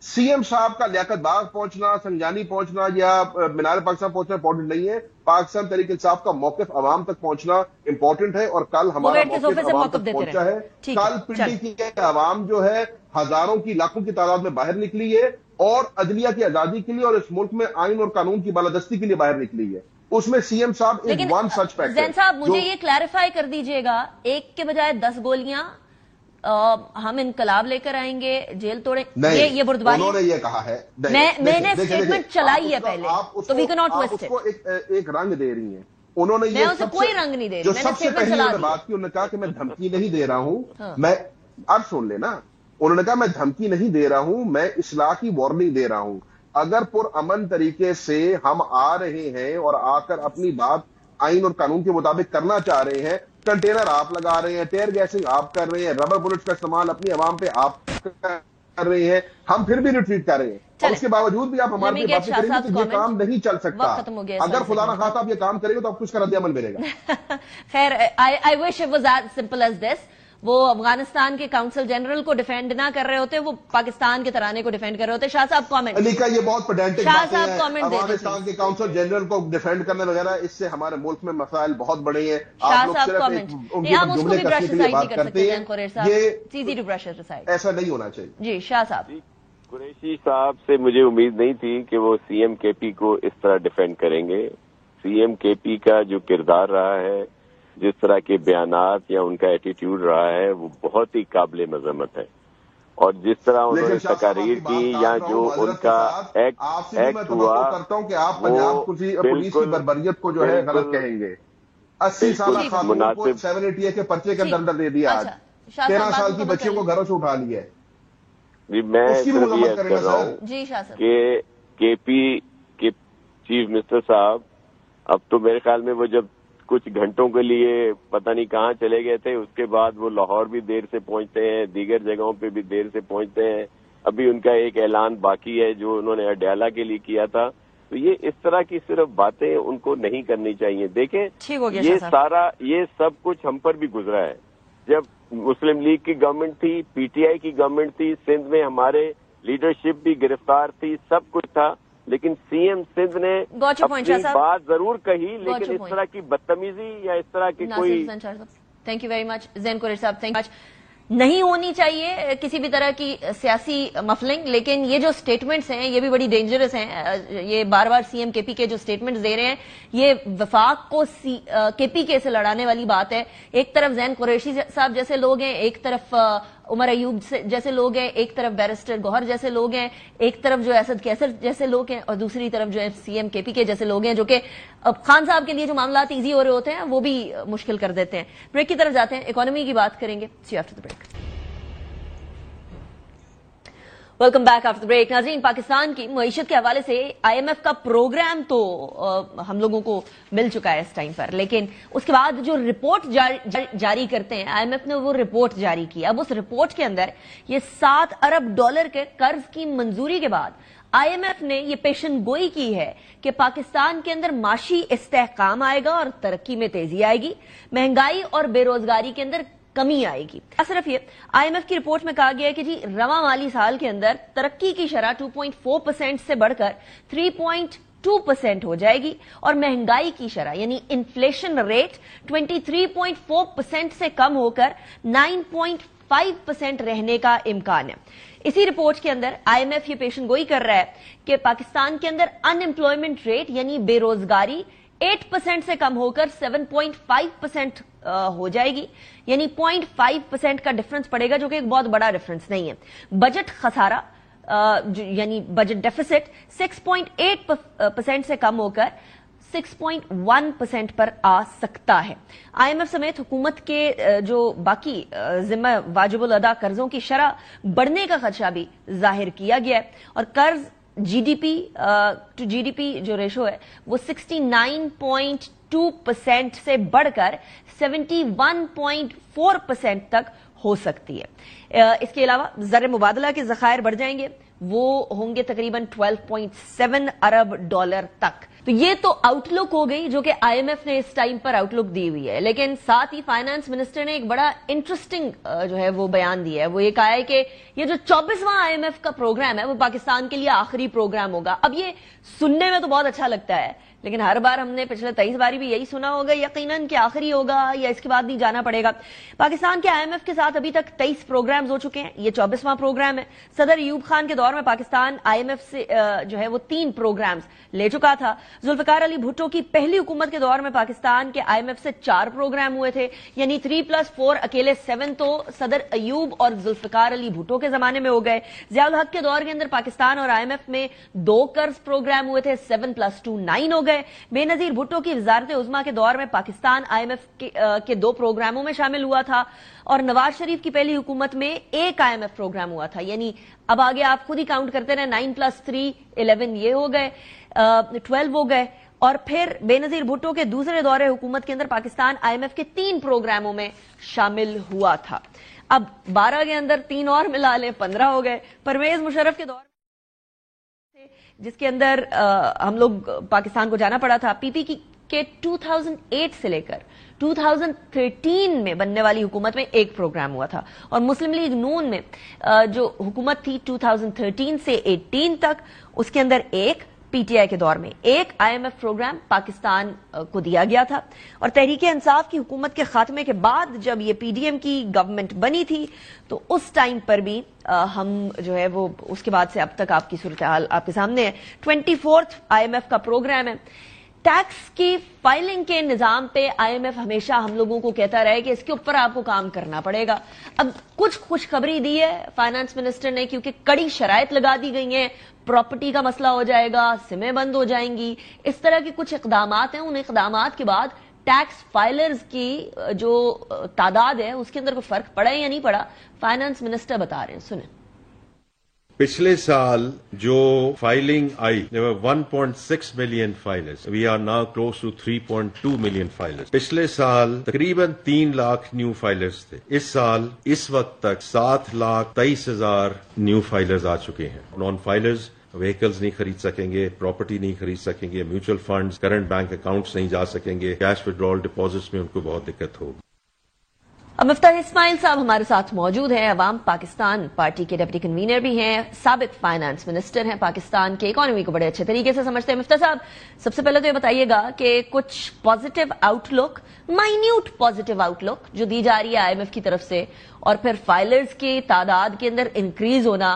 C M صاحب کا لیاقت باغ پہنچنا، سنجانی پہنچنا یا مینار پاکستان پہنچنا امپورٹنٹ نہیں ہے، پاکستان تحریک انصاف کا موقف عوام تک پہنچنا امپورٹنٹ ہے، اور کل ہمارا موقف عوام تک پہنچا ہے۔ کل پنڈی کی عوام جو ہے ہزاروں کی لاکھوں کی تعداد میں باہر نکلی ہے، اور عدلیہ کی آزادی کے لیے اور اس ملک میں آئین اور قانون کی بالادستی کے لیے باہر نکلی ہے۔ اس میں سی ایم صاحب ایک ون سچ فیکٹر۔ زین صاحب مجھے یہ کلیریفائی کر دیجئے گا، ایک کے بجائے 10 گولیاں ہم انقلاب لے کر آئیں گے، جیل توڑیں، یہ بردباری انہوں نے یہ کہا ہے، میں نے اسٹیٹمنٹ چلائی ہے پہلے، تو we can not twist it. ایک رنگ دے رہی ہیں انہوں نے، میں اسے کوئی رنگ نہیں دے رہی، جو سب سے پہلے میں بات کی، انہوں نے کہا کہ میں دھمکی نہیں دے رہا ہوں، میں اب سن لینا، انہوں نے کہا میں دھمکی نہیں دے رہا ہوں، میں اصلاح کی وارننگ دے رہا ہوں۔ اگر پرامن طریقے سے ہم آ رہے ہیں اور آ کر اپنی بات آئین اور قانون کے مطابق کرنا چاہ رہے ہیں، کنٹینر آپ لگا رہے ہیں، ٹیئر گیسنگ آپ کر رہے ہیں، ربر بلٹس کا استعمال اپنی عوام پہ آپ کر رہے ہیں، ہم پھر بھی ریٹریٹ کر رہے ہیں، اور اس کے باوجود بھی آپ ہمارے لیے باتیں کریں گے تو یہ کام نہیں چل سکتا۔ اگر خدا نہ خواستہ آپ یہ کام کریں گے تو آپ کچھ کا رد عمل ملے گا۔ خیر، I wish it was as simple as this۔ وہ افغانستان کے کاؤنسل جنرل کو ڈیفینڈ نہ کر رہے ہوتے، وہ پاکستان کے ترانے کو ڈیفینڈ کر رہے ہوتے۔ شاہ صاحب کامنٹ۔ علیکہ یہ بہت پیڈنٹک باتیں ہیں، افغانستان کے کاؤنسل جنرل کو ڈیفینڈ کرنے وغیرہ، اس سے ہمارے ملک میں مسائل بہت بڑے ہیں۔ شاہ صاحب کامنٹ، ہم اس کو بھی برش سائڈ نہیں کر سکتے ہیں، ایسا نہیں ہونا چاہیے۔ جی شاہ صاحب۔ قریشی صاحب سے مجھے امید نہیں تھی کہ وہ سی ایم کے پی کو اس طرح ڈیفینڈ کریں گے۔ سی ایم کے پی کا جو کردار رہا ہے، جس طرح کے بیانات یا ان کا ایٹیٹیوڈ رہا ہے، وہ بہت ہی قابل مذمت ہے، اور جس طرح انہوں نے تقاریر کی یا جو ان کا ایکٹ ہوا کرتا ہوں کہ آپ پنجاب پولیس کی بربریت کو جو ہے غلط کہیں گے. 80 سال خاتون کو 780 کے پرچے کے اندر دے دیا آج. 13 سال کی بچیوں کو گھروں سے اٹھا لیا ہے. جی میں صرف یہ کر رہا ہوں کہ کے پی کے چیف منسٹر صاحب اب تو میرے خیال میں وہ جب کچھ گھنٹوں کے لیے پتہ نہیں کہاں چلے گئے تھے، اس کے بعد وہ لاہور بھی دیر سے پہنچتے ہیں، دیگر جگہوں پہ بھی دیر سے پہنچتے ہیں. ابھی ان کا ایک اعلان باقی ہے جو انہوں نے اڈیالہ کے لیے کیا تھا. تو یہ اس طرح کی صرف باتیں ان کو نہیں کرنی چاہیے. دیکھیں یہ سب کچھ ہم پر بھی گزرا ہے. جب مسلم لیگ کی گورنمنٹ تھی، پی ٹی آئی کی گورنمنٹ تھی، سندھ میں ہمارے لیڈرشپ بھی گرفتار تھی، سب کچھ تھا، لیکن سی ایم سندھ نے اپنی بات ضرور کہی، لیکن اس طرح کی بدتمیزی یا اس طرح کی کوئی. تھینک یو ویری مچ زین قریشی صاحب. Thank you much. نہیں ہونی چاہیے کسی بھی طرح کی سیاسی مفلنگ، لیکن یہ جو سٹیٹمنٹس ہیں یہ بھی بڑی ڈینجرس ہیں. یہ بار بار سی ایم کے پی کے جو سٹیٹمنٹس دے رہے ہیں یہ وفاق کو کے پی کے سے لڑانے والی بات ہے. ایک طرف زین قریشی صاحب جیسے لوگ ہیں، ایک طرف عمر ایوب جیسے لوگ ہیں، ایک طرف بیرسٹر گوہر جیسے لوگ ہیں، ایک طرف جو اسد کیسر جیسے لوگ ہیں، اور دوسری طرف جو ہے سی ایم کے پی کے جیسے لوگ ہیں، جو کہ خان صاحب کے لیے جو معاملات ایزی ہو رہے ہوتے ہیں وہ بھی مشکل کر دیتے ہیں. بریک کی طرف جاتے ہیں، اکانومی کی بات کریں گے. See you after the break. Welcome back after break. ناظرین، پاکستان کی معیشت کے حوالے سے آئی ایم ایف کا پروگرام تو ہم لوگوں کو مل چکا ہے اس ٹائم پر، لیکن اس کے بعد جو رپورٹ جاری کرتے ہیں آئی ایم ایف نے وہ رپورٹ جاری کی. اب اس رپورٹ کے اندر یہ $7 ارب کے قرض کی منظوری کے بعد آئی ایم ایف نے یہ پیشن گوئی کی ہے کہ پاکستان کے اندر معاشی استحکام آئے گا اور ترقی میں تیزی آئے گی، مہنگائی اور بے روزگاری کے اندر کمی آئے گی. صرف یہ آئی ایم ایف کی رپورٹ میں کہا گیا ہے کہ جی رواں مالی سال کے اندر ترقی کی شرح 2.4% سے بڑھ کر 3.2% ہو جائے گی، اور مہنگائی کی شرح یعنی انفلیشن ریٹ 23.4% سے کم ہو کر 9.5% رہنے کا امکان ہے. اسی رپورٹ کے اندر آئی ایم ایف یہ پیشن گوئی کر رہا ہے کہ پاکستان کے اندر ان امپلائمنٹ ریٹ یعنی بے روزگاری 8% سے کم ہو کر 7.5% ہو جائے گی، یعنی 0.5% کا ڈفرنس پڑے گا، جو کہ ایک بہت بڑا ڈفرنس نہیں ہے. بجٹ خسارہ یعنی بجٹ ڈیفیسٹ 6.8% سے کم ہو کر 6.1% پر آ سکتا ہے. آئی ایم ایف سمیت حکومت کے جو باقی ذمہ واجب الادا قرضوں کی شرح بڑھنے کا خدشہ بھی ظاہر کیا گیا ہے، اور قرض G D P to G D P جو ریشو ہے وہ 69.2% سے بڑھ کر 71.4% تک ہو سکتی ہے. اس کے علاوہ زر مبادلہ کے ذخائر بڑھ جائیں گے، وہ ہوں گے تقریباً $12.7 ارب تک. تو یہ تو آؤٹ لک ہو گئی جو کہ آئی ایم ایف نے اس ٹائم پر آؤٹ لک دی ہوئی ہے. لیکن ساتھ ہی فائنانس منسٹر نے ایک بڑا انٹرسٹنگ جو ہے وہ بیان دیا ہے. وہ یہ کہا ہے کہ یہ جو 24واں آئی ایم ایف کا پروگرام ہے وہ پاکستان کے لیے آخری پروگرام ہوگا. اب یہ سننے میں تو بہت اچھا لگتا ہے، لیکن ہر بار ہم نے پچھلے 23 باری بھی یہی سنا ہوگا یقیناً کہ آخری ہوگا یا اس کے بعد نہیں جانا پڑے گا. پاکستان کے آئی ایم ایف کے ساتھ ابھی تک 23 پروگرامز ہو چکے ہیں، یہ 24واں پروگرام ہے. صدر ایوب خان کے دور میں پاکستان آئی ایم ایف سے جو ہے وہ 3 پروگرامز لے چکا تھا. ذوالفقار علی بھٹو کی پہلی حکومت کے دور میں پاکستان کے آئی ایم ایف سے 4 پروگرام ہوئے تھے، یعنی 3+4 اکیلے 7 تو صدر ایوب اور ذوالفقار علی بھٹو کے زمانے میں ہو گئے. ضیاء الحق کے دور کے اندر پاکستان اور آئی ایم ایف میں 2 قرض پروگرام ہوئے تھے، 7+2 9 ہو گئے. بے نظیر بھٹو کی وزارت عظمیٰ کے دور میں پاکستان آئی ایم ایف کے 2 پروگراموں میں شامل ہوا تھا، اور نواز شریف کی پہلی حکومت میں 1 آئی ایم ایف پروگرام ہوا تھا. یعنی اب آگے آپ خود ہی کاؤنٹ کرتے رہے، 9+3 11 یہ ہو گئے، 12 ہو گئے. اور پھر بے نظیر بھٹو کے دوسرے دور حکومت کے اندر پاکستان آئی ایم ایف کے 3 پروگراموں میں شامل ہوا تھا. اب 12 کے اندر 3 اور ملا لیں 15 ہو گئے. پرویز مشرف کے دور جس کے اندر ہم لوگ پاکستان کو جانا پڑا تھا، پی پی کے 2008 سے لے کر 2013 میں بننے والی حکومت میں 1 پروگرام ہوا تھا، اور مسلم لیگ نون میں جو حکومت تھی 2013 سے 18 تک اس کے اندر 1 پی ٹی آئی کے دور میں 1 I M F program Pakistan کو دیا گیا تھا. اور تحریک انصاف کی حکومت کے خاتمے کے بعد جب یہ پی ڈی ایم کی گورنمنٹ بنی تھی تو اس ٹائم پر بھی ہم جو ہے وہ اس کے بعد سے اب تک آپ کی صورتحال آپ کے سامنے ہے. 24واں آئی ایم ایف کا پروگرام ہے. टैक्स की फाइलिंग के निजाम पे आईएमएफ हमेशा हम लोगों को कहता रहे कि इसके ऊपर आपको काम करना पड़ेगा। अब कुछ खुशखबरी दी है फाइनेंस मिनिस्टर ने, क्योंकि कड़ी शराइत लगा दी गई हैं, प्रॉपर्टी का मसला हो जाएगा, सिमें बंद हो जाएंगी, इस तरह के कुछ इकदामात हैं। उन इकदामात के बाद टैक्स फाइलर्स की जो तादाद है उसके अंदर कोई फर्क पड़ा है या नहीं पड़ा, फाइनेंस मिनिस्टर बता रहे हैं, सुने। पिछले साल जो filing I, there were 1.6 million filers. We are now close to 3.2 million filers. पिछले साल तकरीबन 3 लाख न्यू फाइलर्स थे। इस साल इस वक्त तक 7,23,000 न्यू फाइलर्स आ चुके हैं। नॉन फाइलर्स व्हीकल्स नहीं खरीद सकेंगे, प्रॉपर्टी नहीं खरीद सकेंगे, mutual funds, current bank accounts नहीं जा सकेंगे, कैश विड्रॉल डिपॉजिट्स में उनको बहुत दिक्कत होगी। अब मिफ्ताह इस्माइल साहब हमारे साथ मौजूद हैं, अवाम पाकिस्तान पार्टी के डिप्टी कन्वीनर भी हैं, साबिक फाइनेंस मिनिस्टर हैं, पाकिस्तान के इकोनॉमी को बड़े अच्छे तरीके से समझते हैं। मिफ्ताह साहब, सबसे पहले तो ये बताइएगा कि कुछ positive outlook, minute positive outlook जो दी जा रही है आईएमएफ की तरफ से, और फिर फाइलर्स की तादाद के अंदर इंक्रीज होना,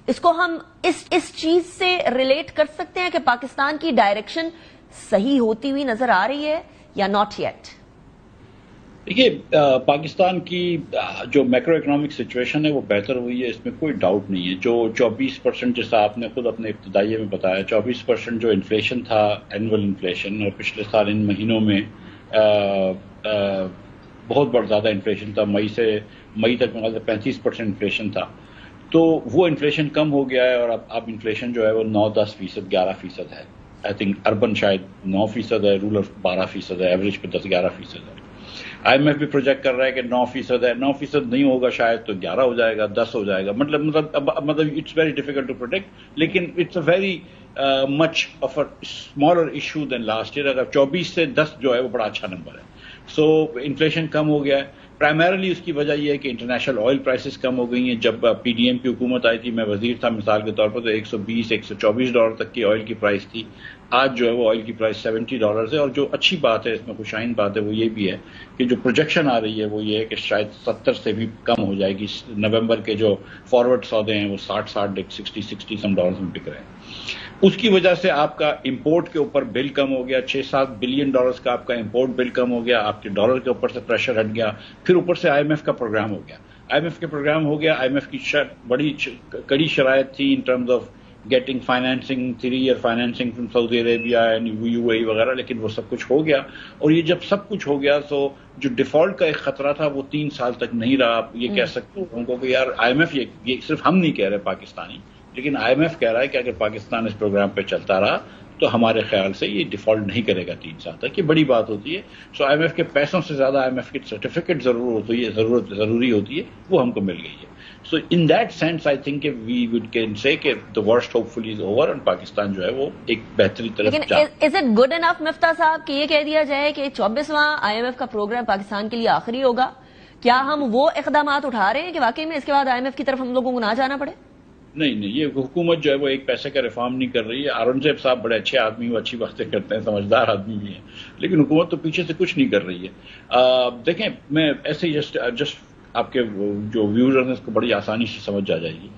इसको हम इस चीज से रिलेट कर सकते हैं कि पाकिस्तान की डायरेक्शन सही होती हुई नजर आ रही है या नॉट येट? देखिए, पाकिस्तान की जो मैक्रो इकोनॉमिक सिचुएशन है वो बेहतर हुई है, इसमें कोई डाउट नहीं है। जो 24% जैसा आपने खुद अपने इब्तिदाइये में बताया, 24% जो इन्फ्लेशन था, एनुअल इन्फ्लेशन, और पिछले साल इन महीनों में बहुत बहुत ज़्यादा इन्फ्लेशन था। मई तक में 35% इन्फ्लेशन था, तो वो इन्फ्लेशन कम हो गया है और अब इन्फ्लेशन जो है वो 9-10%, 11% है। आई थिंक अर्बन शायद 9% है, रूरल 12% है, एवरेज पे 10-11% है। आईएमएफ भी प्रोजेक्ट कर रहा है कि 9% है, 9% नहीं होगा शायद तो 11 हो जाएगा, 10 हो जाएगा। मतलब it's very difficult to predict, लेकिन it's a very much of a smaller issue than last year. अगर 24 से 10 जो है वो बड़ा अच्छा नंबर है। सो इन्फ्लेशन कम हो गया है। प्राइमरली उसकी वजह यह है कि इंटरनेशनल ऑयल प्राइसेस कम हो गई हैं। जब पीडीएम की हुकूमत आई थी, मैं वजीर था मिसाल के तौर पर, तो $120-124 तक की ऑयल की प्राइस थी। आज जो है वो ऑयल की प्राइस $70 है। और जो अच्छी बात है, इसमें खुशाइन बात है, वो ये भी है कि जो प्रोजेक्शन आ रही है वो ये है कि शायद 70 से भी कम हो जाएगी। नवंबर के जो फॉरवर्ड सौदे हैं वो 60 सम डॉलर्स में बिक रहे हैं। उसकी वजह से आपका इंपोर्ट के ऊपर बिल कम हो गया, $6-7 बिलियन का आपका इंपोर्ट बिल कम हो गया, आपके डॉलर के ऊपर से प्रेशर हट गया। फिर ऊपर से आईएमएफ का प्रोग्राम हो गया। आईएमएफ की बड़ी कड़ी शराइत थी in terms of getting financing, 3-year financing from Saudi Arabia and UAE वगैरह, लेकिन वो सब कुछ हो गया। और ये जब सब कुछ हो गया तो जो डिफॉल्ट का एक खतरा था वो 3 साल तक नहीं रहा। आप ये कह सकते हो उनको कि यार आईएमएफ, ये सिर्फ हम नहीं कह रहे पाकिस्तानी, लेकिन आईएमएफ कह रहा है कि अगर पाकिस्तान इस प्रोग्राम पे चलता रहा तो हमारे ख्याल से ये डिफॉल्ट नहीं करेगा 3 साल तक। ये बड़ी बात होती है। सो आईएमएफ के पैसों से ज्यादा आईएमएफ की सर्टिफिकेट जरूरी होती है, वो हमको मिल गई है। So in that sense I think we would can say कि the worst hopefully is over और पाकिस्तान जो है वो एक बेहतरी तरफ जा। लेकिन is it good enough Miftah साहब कि ये कह दिया जाए कि 24वां आईएमएफ का प्रोग्राम पाकिस्तान के लिए आखिरी होगा? क्या हम वो इक़दामात उठा रहे हैं कि वाकई में इसके बाद आईएमएफ की तरफ हम लोगों को ना जाना पड़े? नहीं, ये हुकूमत जो है वो एक पैसे का रिफॉर्म नहीं कर रही है। औरंगजेब साहब बड़े अच्छे आदमी, वो अच्छी बातें करते हैं, समझदार आदमी भी हैं, लेकिन हुकूमत तो पीछे से कुछ नहीं कर रही है। देखें, मैं ऐसे ही जस्ट आपके जो व्यूअर्स हैं उसको बड़ी आसानी से समझ आ जाएगी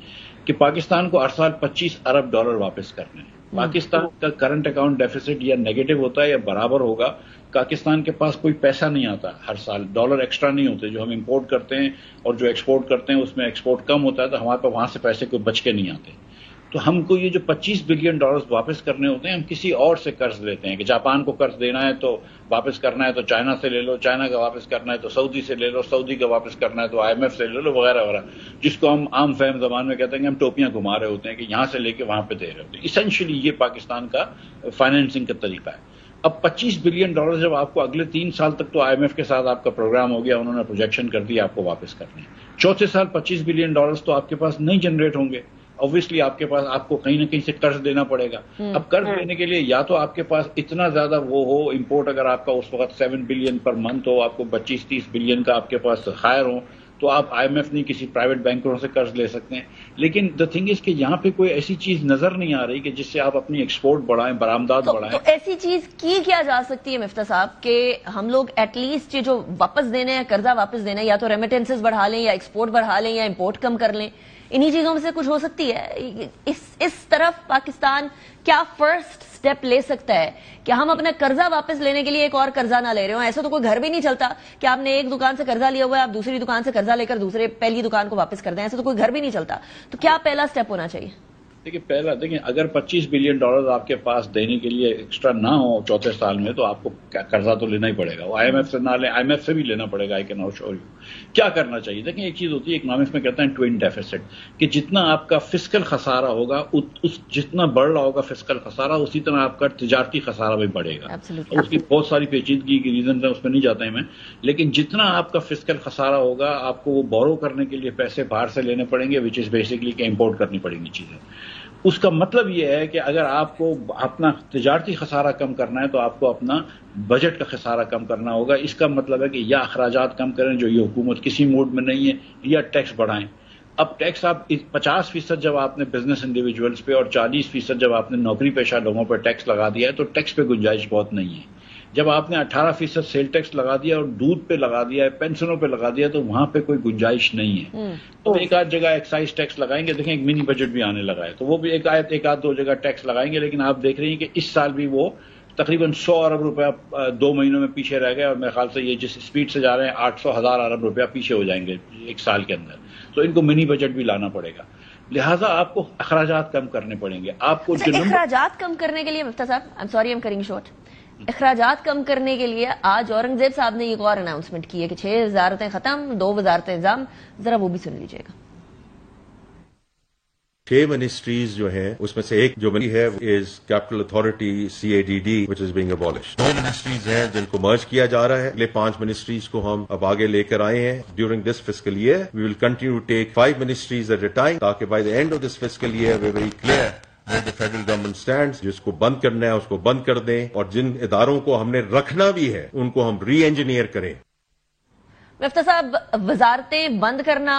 कि पाकिस्तान को हर साल $25 अरब वापस करने हैं। पाकिस्तान का करंट अकाउंट डेफिसिट या नेगेटिव होता है या बराबर होगा। पाकिस्तान के पास कोई पैसा नहीं आता हर साल, डॉलर एक्स्ट्रा नहीं होते। जो हम इंपोर्ट करते हैं और जो एक्सपोर्ट करते हैं उसमें एक्सपोर्ट कम होता है, तो हमारे पास वहां से पैसे कोई बच के नहीं आते। तो हमको ये जो $25 बिलियन वापस करने होते हैं, हम किसी और से कर्ज लेते हैं कि जापान को कर्ज देना है तो वापस करना है तो चाइना से ले लो, चाइना का वापस करना है तो सऊदी से ले लो, सऊदी का वापस करना है तो आईएमएफ से ले लो, वगैरह वगैरह, जिसको हम आम फहम जबान में कहते हैं कि हम टोपियां घुमा रहे होते हैं कि यहां से लेके वहां पे दे रहे होते हैं। इसेंशियली ये पाकिस्तान का फाइनेंसिंग का तरीका है। अब $25 बिलियन जब आपको अगले 3 साल तक, तो आईएमएफ के साथ आपका प्रोग्राम हो गया, उन्होंने प्रोजेक्शन कर दिया आपको वापस करने। चौथे साल $25 बिलियन तो आपके पास नहीं जनरेट होंगे। ऑब्वियसली आपको कहीं ना कहीं से कर्ज देना पड़ेगा। अब कर्ज देने के लिए या तो आपके पास इतना ज्यादा वो हो, इंपोर्ट अगर आपका उस वक्त 7 बिलियन पर मंथ हो, आपको 25-30 बिलियन का आपके पास हायर हो, तो आप आईएमएफ नहीं किसी प्राइवेट बैंकरों से कर्ज ले सकते हैं। लेकिन द थिंग इज कि यहाँ पे कोई ऐसी चीज नजर नहीं आ रही कि जिससे आप अपनी एक्सपोर्ट बढ़ाएं, बरामदात बढ़ाएं। तो ऐसी चीज की क्या जा सकती है मिफ्ताह साहब कि हम लोग एटलीस्ट ये जो वापस देने हैं, कर्जा वापस देना है, या तो रेमिटेंसेस बढ़ा लें या एक्सपोर्ट बढ़ा लें या इंपोर्ट कम कर लें, انہی چیزوں میں سے کچھ ہو سکتی ہے. اس طرف پاکستان کیا فرسٹ سٹیپ لے سکتا ہے کہ ہم اپنا قرضہ واپس لینے کے لیے ایک اور قرضہ نہ لے رہے ہوں؟ ایسا تو کوئی گھر بھی نہیں چلتا کہ آپ نے ایک دکان سے قرضہ لیا ہوا ہے، آپ دوسری دکان سے قرضہ لے کر پہلی دکان کو واپس کر دیں. ایسا تو کوئی گھر بھی نہیں چلتا. تو کیا پہلا سٹیپ ہونا چاہیے؟ دیکھیں اگر $25 بلین آپ کے پاس دینے کے لیے ایکسٹرا نہ ہو چوتھے سال میں تو آپ کو قرضہ تو لینا ہی پڑے گا. وہ IMF سے نہ لیں، IMF سے بھی لینا پڑے گا. آئی کین شور یو کیا کرنا چاہیے. دیکھیں ایک چیز ہوتی ہے اکنامکس میں کہتے ہیں ٹوئن ڈیفیسٹ، کہ جتنا آپ کا فسکل خسارہ ہوگا جتنا بڑھ رہا ہوگا فسکل خسارہ، اسی طرح آپ کا تجارتی خسارہ بھی بڑھے گا. اور اس کی بہت ساری پیچیدگی کی ریزن ہے، اس میں نہیں جاتا ہوں میں. لیکن جتنا آپ کا فسکل خسارہ ہوگا آپ کو وہ بورو کرنے کے لیے پیسے باہر سے لینے پڑیں گے، وچ از بیسکلی کہ امپورٹ کرنی پڑیں گی چیزیں. اس کا مطلب یہ ہے کہ اگر آپ کو اپنا تجارتی خسارہ کم کرنا ہے تو آپ کو اپنا بجٹ کا خسارہ کم کرنا ہوگا. اس کا مطلب ہے کہ یا اخراجات کم کریں جو یہ حکومت کسی موڈ میں نہیں ہے، یا ٹیکس بڑھائیں. اب ٹیکس آپ 50% جب آپ نے بزنس انڈیویجولز پہ اور 40% جب آپ نے نوکری پیشہ لوگوں پہ ٹیکس لگا دیا ہے تو ٹیکس پہ گنجائش بہت نہیں ہے. جب آپ نے 18% سیل ٹیکس لگا دیا اور دودھ پہ لگا دیا ہے، پینشنوں پہ لگا دیا تو وہاں پہ کوئی گنجائش نہیں ہے. تو ایک آدھ جگہ ایکسائز ٹیکس لگائیں گے. دیکھیں ایک منی بجٹ بھی آنے لگا ہے تو وہ بھی ایک آدھ دو جگہ ٹیکس لگائیں گے. لیکن آپ دیکھ رہے ہیں کہ اس سال بھی وہ تقریباً 100 ارب روپیہ 2 مہینوں میں پیچھے رہ گئے، اور میرے خیال سے یہ جس اسپیڈ سے جا رہے ہیں 800,000 ارب روپیہ پیچھے ہو جائیں گے ایک سال کے اندر. تو ان کو منی بجٹ بھی لانا پڑے گا. لہٰذا آپ کو اخراجات کم کرنے پڑیں گے. آپ کو اخراجات کم کرنے کے لیے مفتی صاحب، I am sorry I am cutting short, اخراجات کم کرنے کے لیے آج اورنگزیب صاحب نے ایک اور اناؤنسمنٹ کی ہے کہ 6 وزارتیں ختم، 2 وزارتیں نظام. ذرا وہ بھی سن لیجیے گا. 6 منسٹریز جو ہیں اس میں سے ایک جو بنی ہے از capital authority CADD which is being abolished. 2 ministries ہیں جن کو مرج کیا جا رہا ہے. 5 منسٹریز کو ہم اب آگے لے کر آئے ہیں. During this fiscal year we will continue to take 5 ministries at a time تاکہ by the end of this fiscal year we very clear the federal government stands. جس کو بند کرنا ہے اس کو بند کر دیں، اور جن اداروں کو ہم نے رکھنا بھی ہے ان کو ہم ری انجینئر کریں. مفتی صاحب، وزارتیں بند کرنا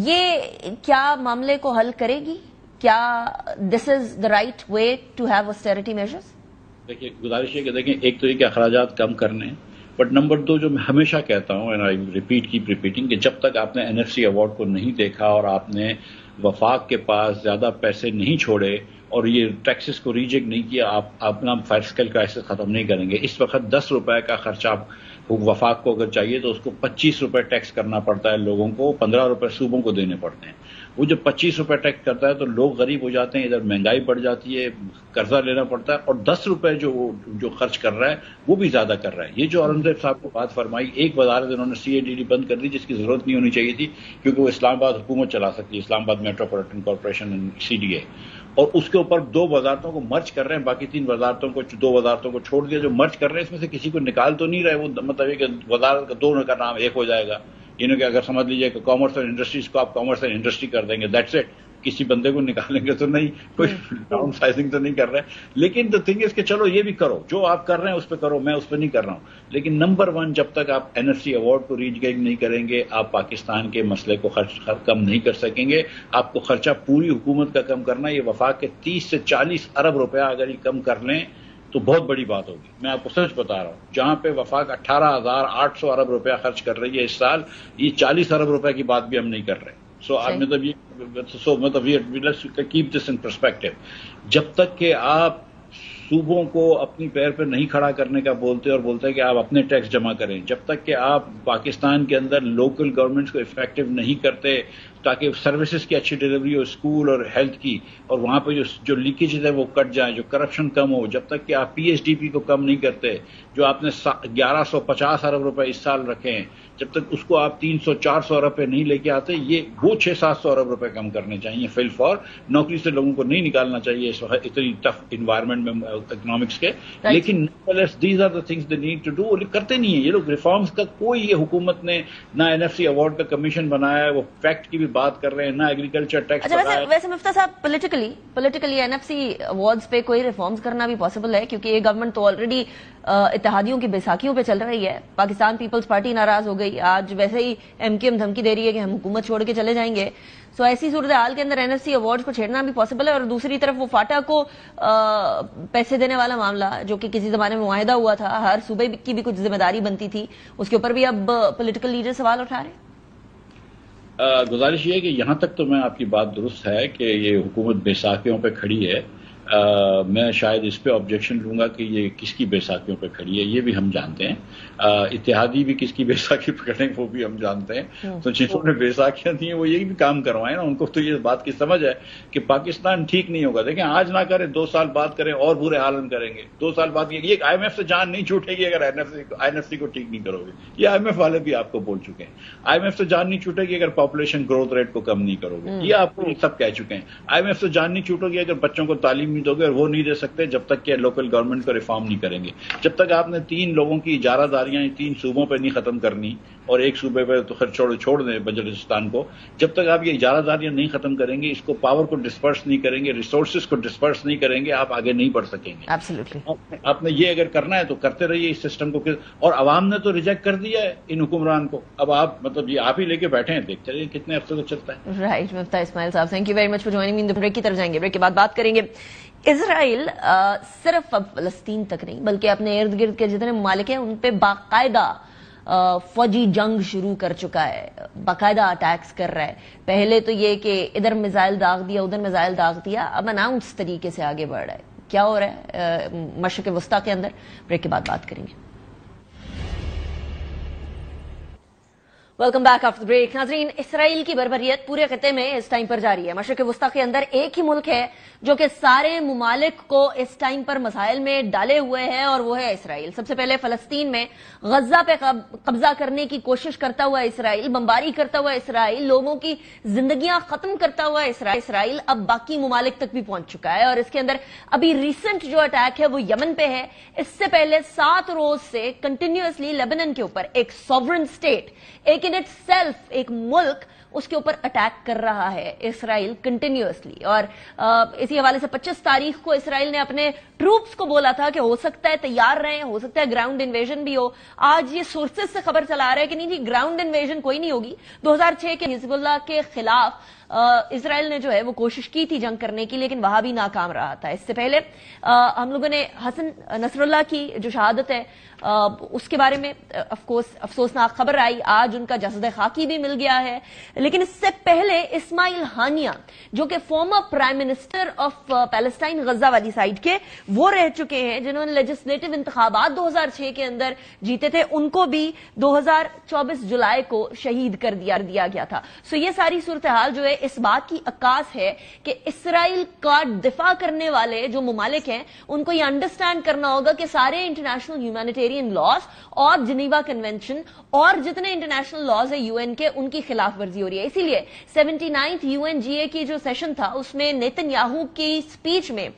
یہ کیا معاملے کو حل کرے گی؟ کیا this is the right way to have austerity measures؟ دیکھیے گزارش ہے کہ دیکھیں ایک تو یہ کہ اخراجات کم کرنے، بٹ نمبر 2 جو میں ہمیشہ کہتا ہوں and I repeat keep repeating کہ جب تک آپ نے NFC ایوارڈ کو نہیں دیکھا اور آپ نے وفاق کے پاس زیادہ پیسے نہیں چھوڑے اور یہ ٹیکسز کو ریجیکٹ نہیں کیا، آپ اپنا فسکل کرائسس ختم نہیں کریں گے. اس وقت 10 روپے کا خرچہ وفاق کو اگر چاہیے تو اس کو 25 روپے ٹیکس کرنا پڑتا ہے لوگوں کو، 15 روپے صوبوں کو دینے پڑتے ہیں. وہ جب 25 روپے ٹیکس کرتا ہے تو لوگ غریب ہو جاتے ہیں، ادھر مہنگائی بڑھ جاتی ہے، قرضہ لینا پڑتا ہے، اور 10 روپے جو خرچ کر رہا ہے وہ بھی زیادہ کر رہا ہے. یہ جو اورنگزیب صاحب کو بات فرمائی، ایک وزارت انہوں نے CADD بند کر دی جس کی ضرورت نہیں ہونی چاہیے تھی، کیونکہ وہ اسلام آباد حکومت چلا سکتی ہے، اسلام آباد میٹروپولیٹن کارپوریشن CDA. اور اس کے اوپر 2 وزارتوں کو مرج کر رہے ہیں، باقی 3 وزارتوں کو 2 وزارتوں کو چھوڑ دیا. جو مرج کر رہے ہیں اس میں سے کسی کو نکال تو نہیں رہے، وہ مطلب یہ کہ وزارت کا 2 کا نام ایک ہو جائے گا. کہ اگر سمجھ لیجیے کہ کامرس اور انڈسٹریز کو آپ کامرس اور انڈسٹری کر دیں گے، دیٹس اٹ. کسی بندے کو نکالیں گے تو نہیں، کوئی ڈاؤن سائزنگ تو نہیں کر رہے. لیکن دا تھنگ از کہ چلو یہ بھی کرو، جو آپ کر رہے ہیں اس پہ کرو، میں اس پہ نہیں کر رہا ہوں. لیکن نمبر 1 جب تک آپ NFC ایوارڈ کو ریچ نہیں کریں گے آپ پاکستان کے مسئلے کو کم نہیں کر سکیں گے. آپ کو خرچہ پوری حکومت کا کم کرنا ہے. یہ وفاق کے 30 سے 40 ارب روپیہ اگر یہ کم کر لیں تو بہت بڑی بات ہوگی. میں آپ کو سچ بتا رہا ہوں، جہاں پہ وفاق 18,800 ارب روپیہ خرچ کر رہی ہے اس سال، یہ 40 ارب روپے کی بات بھی ہم نہیں کر رہے. مطلب یہ کیپ دس ان پرسپیکٹو. جب تک کہ آپ صوبوں کو اپنی پیر پہ نہیں کھڑا کرنے کا بولتے اور بولتے ہیں کہ آپ اپنے ٹیکس جمع کریں، جب تک کہ آپ پاکستان کے اندر لوکل گورنمنٹس کو افیکٹو نہیں کرتے تاکہ سروسز کی اچھی ڈلیوری ہو، اسکول اور ہیلتھ کی، اور وہاں پہ جو لیکیجز ہے وہ کٹ جائیں، جو کرپشن کم ہو، جب تک کہ آپ PSDP کو کم نہیں کرتے، جو آپ نے 1150 ارب روپے اس سال رکھے ہیں، جب تک اس کو آپ 300-400 ارب پہ نہیں لے کے آتے، یہ وہ 600-700 ارب روپے کم کرنے چاہیے. فل فار نوکری سے لوگوں کو نہیں نکالنا چاہیے اس وقت اتنی ٹف انوائرمنٹ میں اکنامکس کے. لیکن these are the things they need to do. کرتے نہیں ہیں یہ لوگ ریفارمز کا. کوئی یہ حکومت نے نہ NFC ایوارڈ کا کمیشن بنایا ہے، وہ فیکٹ کی بھی بات کر رہے ہیں، نہ ایگریکلچر ٹیکس. ویسے مفتی صاحب پولیٹیکلی NFC ایوارڈز پہ کوئی ریفارمز کرنا بھی پاسبل ہے، کیونکہ یہ گورنمنٹ تو آلریڈی اتحادیوں کی بیساکھیوں پہ چل رہی ہے. پاکستان پیپلز پارٹی ناراض ہو گئی، آج ویسے ہی MKM دھمکی دے رہی ہے کہ ہم حکومت چھوڑ کے چلے جائیں گے. سو ایسی صورتحال کے اندر NFC ایوارڈز کو چھیڑنا بھی پاسبل ہے. اور دوسری طرف وہ فاٹا کو پیسے دینے والا معاملہ جو کہ کسی زمانے میں معاہدہ ہوا تھا، ہر صوبے کی بھی کچھ ذمہ داری بنتی تھی، اس کے اوپر بھی اب پولیٹیکل لیڈر سوال اٹھا رہے ہیں. गुजारिश ये है कि यहाँ तक तो मैं आपकी बात दुरुस्त है कि ये हुकूमत बैसाखियों पे खड़ी है। मैं शायद इस पे ऑब्जेक्शन लूंगा कि ये किसकी बैसाखियों पे खड़ी है, ये भी हम जानते हैं। इत्तेहादी भी किसकी बैसाखी पकड़े वो भी हम जानते हैं। तो जिन्होंने बैसाखियां दी हैं वो यही भी काम करवाए ना, उनको तो ये बात की समझ है कि पाकिस्तान ठीक नहीं होगा। देखें, आज ना करें 2 साल बाद करें और बुरे हाल में करेंगे। 2 साल बाद ये IMF से जान नहीं छूटेगी अगर INFC को ठीक नहीं करोगे। ये IMF वाले भी आपको बोल चुके हैं। IMF से जान नहीं छूटेगी अगर पॉपुलेशन ग्रोथ रेट को कम नहीं करोगे, ये आपको सब कह चुके हैं। IMF से जान नहीं छूटेगी अगर बच्चों को तालीम नहीं दोगे, और वो नहीं दे सकते जब तक कि लोकल गवर्नमेंट को रिफॉर्म नहीं करेंगे। जब तक आपने 3 लोगों की इजारादारियां 3 सूबों पे नहीं खत्म करनी, और एक सूबे पे तो खैर छोड़ दें बलूचिस्तान को, जब तक आप ये इजारादारियां नहीं खत्म करेंगे, इसको पावर को डिस्पर्स नहीं करेंगे, रिसोर्सेज को डिस्पर्स नहीं करेंगे, आप आगे नहीं बढ़ सकेंगे। एब्सोल्युटली। आपने ये अगर करना है तो करते रहिए इस सिस्टम को, और अवाम ने तो रिजेक्ट कर दिया है इन हुक्मरान को। अब आप मतलब ये आप ही लेके बैठे हैं, देखते रहिए कितने हफ्ते तक चलता है। राइट, मुफ्ता इस्माइल साहब, thank you very much for joining me. In the break की तरफ जाएंगे, ब्रेक के बाद बात करेंगे। इजराइल सिर्फ अब फलस्तीन तक नहीं बल्कि अपने इर्द गिर्द के जितने ममालिक हैं उन पे बाकायदा फौजी जंग शुरू कर चुका है, बाकायदा अटैक्स कर रहा है। पहले तो ये कि इधर मिसाइल दाग दिया, उधर मिसाइल दाग दिया, अब अनाउंस तरीके से आगे बढ़ रहा है। क्या हो रहा है मशरिक़ वस्ता के अंदर, ब्रेक के बाद बात करेंगे। Welcome back after break. नाज़रीन, इसराइल की बर्बरियत पूरे खिते में इस टाइम पर जारी है। मशरिक़ वस्ता के अंदर एक ही मुल्क है जो कि सारे मुमालिक को इस टाइम पर मसाइल में डाले हुए है, और वो है इसराइल। सबसे पहले फलस्तीन में गजा पे कब्जा करने की कोशिश करता हुआ इसराइल, बमबारी करता हुआ इसराइल, लोगों की जिंदगियां खत्म करता हुआ इसराइल अब बाकी मुमालिक तक भी पहुंच चुका है। और इसके अंदर अभी रिसेंट जो अटैक है वो यमन पे है। इससे पहले 7 रोज से कंटिन्यूअसली लेबनान के ऊपर एक सॉवरेन स्टेट, एक इन इट सेल्फ एक मुल्क, उसके ऊपर अटैक कर रहा है इसराइल कंटिन्यूअसली। और इसी हवाले से 25 तारीख को इसराइल ने अपने ट्रूप्स को बोला था कि हो सकता है तैयार रहें, हो सकता है ग्राउंड इन्वेजन भी हो। आज ये सोर्सेज से खबर चला रहा है कि नहीं जी, ग्राउंड इन्वेजन कोई नहीं होगी। 2006 के हिजबुल्लाह के खिलाफ इसराइल ने जो है वो कोशिश की थी जंग करने की, लेकिन वहां भी नाकाम रहा था। इससे पहले हम लोगों ने हसन नसरुल्लाह की जो शहादत है उसके बारे में ऑफकोर्स अफसोसनाक खबर आई। आज उनका जसद खाकी भी मिल गया है। लेकिन इससे पहले इस्माइल हानिया, जो कि former prime minister of Palestine Gaza वाली साइड के, वो रह चुके हैं जिन्होंने लेजिस्लेटिव इंतखाबात 2006 के अंदर जीते थे, उनको भी 2024 जुलाई को शहीद कर दिया गया था। सो ये सारी सूरत हाल जो है इस बात की अक्कास है कि इसराइल का दिफा करने वाले जो मुमालिक हैं उनको ये अंडरस्टैंड करना होगा कि सारे इंटरनेशनल ह्यूमैनिटेरियन लॉज और जिनीवा कन्वेंशन और जितने इंटरनेशनल लॉज है यूएन के, उनकी खिलाफ वर्जी हो रही है। इसीलिए 79th UNGA की जो सेशन था उसमें नेतन्याहू की स्पीच में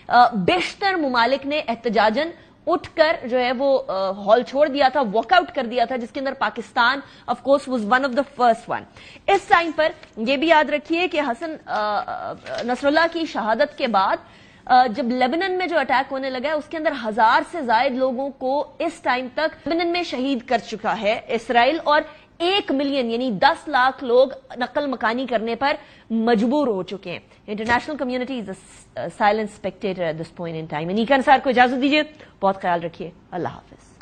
बेशतर मुमालिक ने एहतजाजन उठकर जो है वो हॉल छोड़ दिया था, वॉकआउट कर दिया था, जिसके अंदर Pakistan of course was one of the first one. इस टाइम पर यह भी याद रखिए कि हसन नसरुल्लाह की शहादत के बाद जब लेबनान में जो अटैक होने लगा है उसके अंदर 1000 से ज्यादा लोगों को इस टाइम तक लेबनान में शहीद कर चुका है इसराइल, और 1 मिलियन यानी 10 लाख लोग नकल मकानी करने पर मजबूर हो चुके हैं। International community is a silent Spectator at this point in time. इन्हीं के अनुसार को इजाजत दीजिए, बहुत ख्याल रखिए, अल्लाह हाफिज।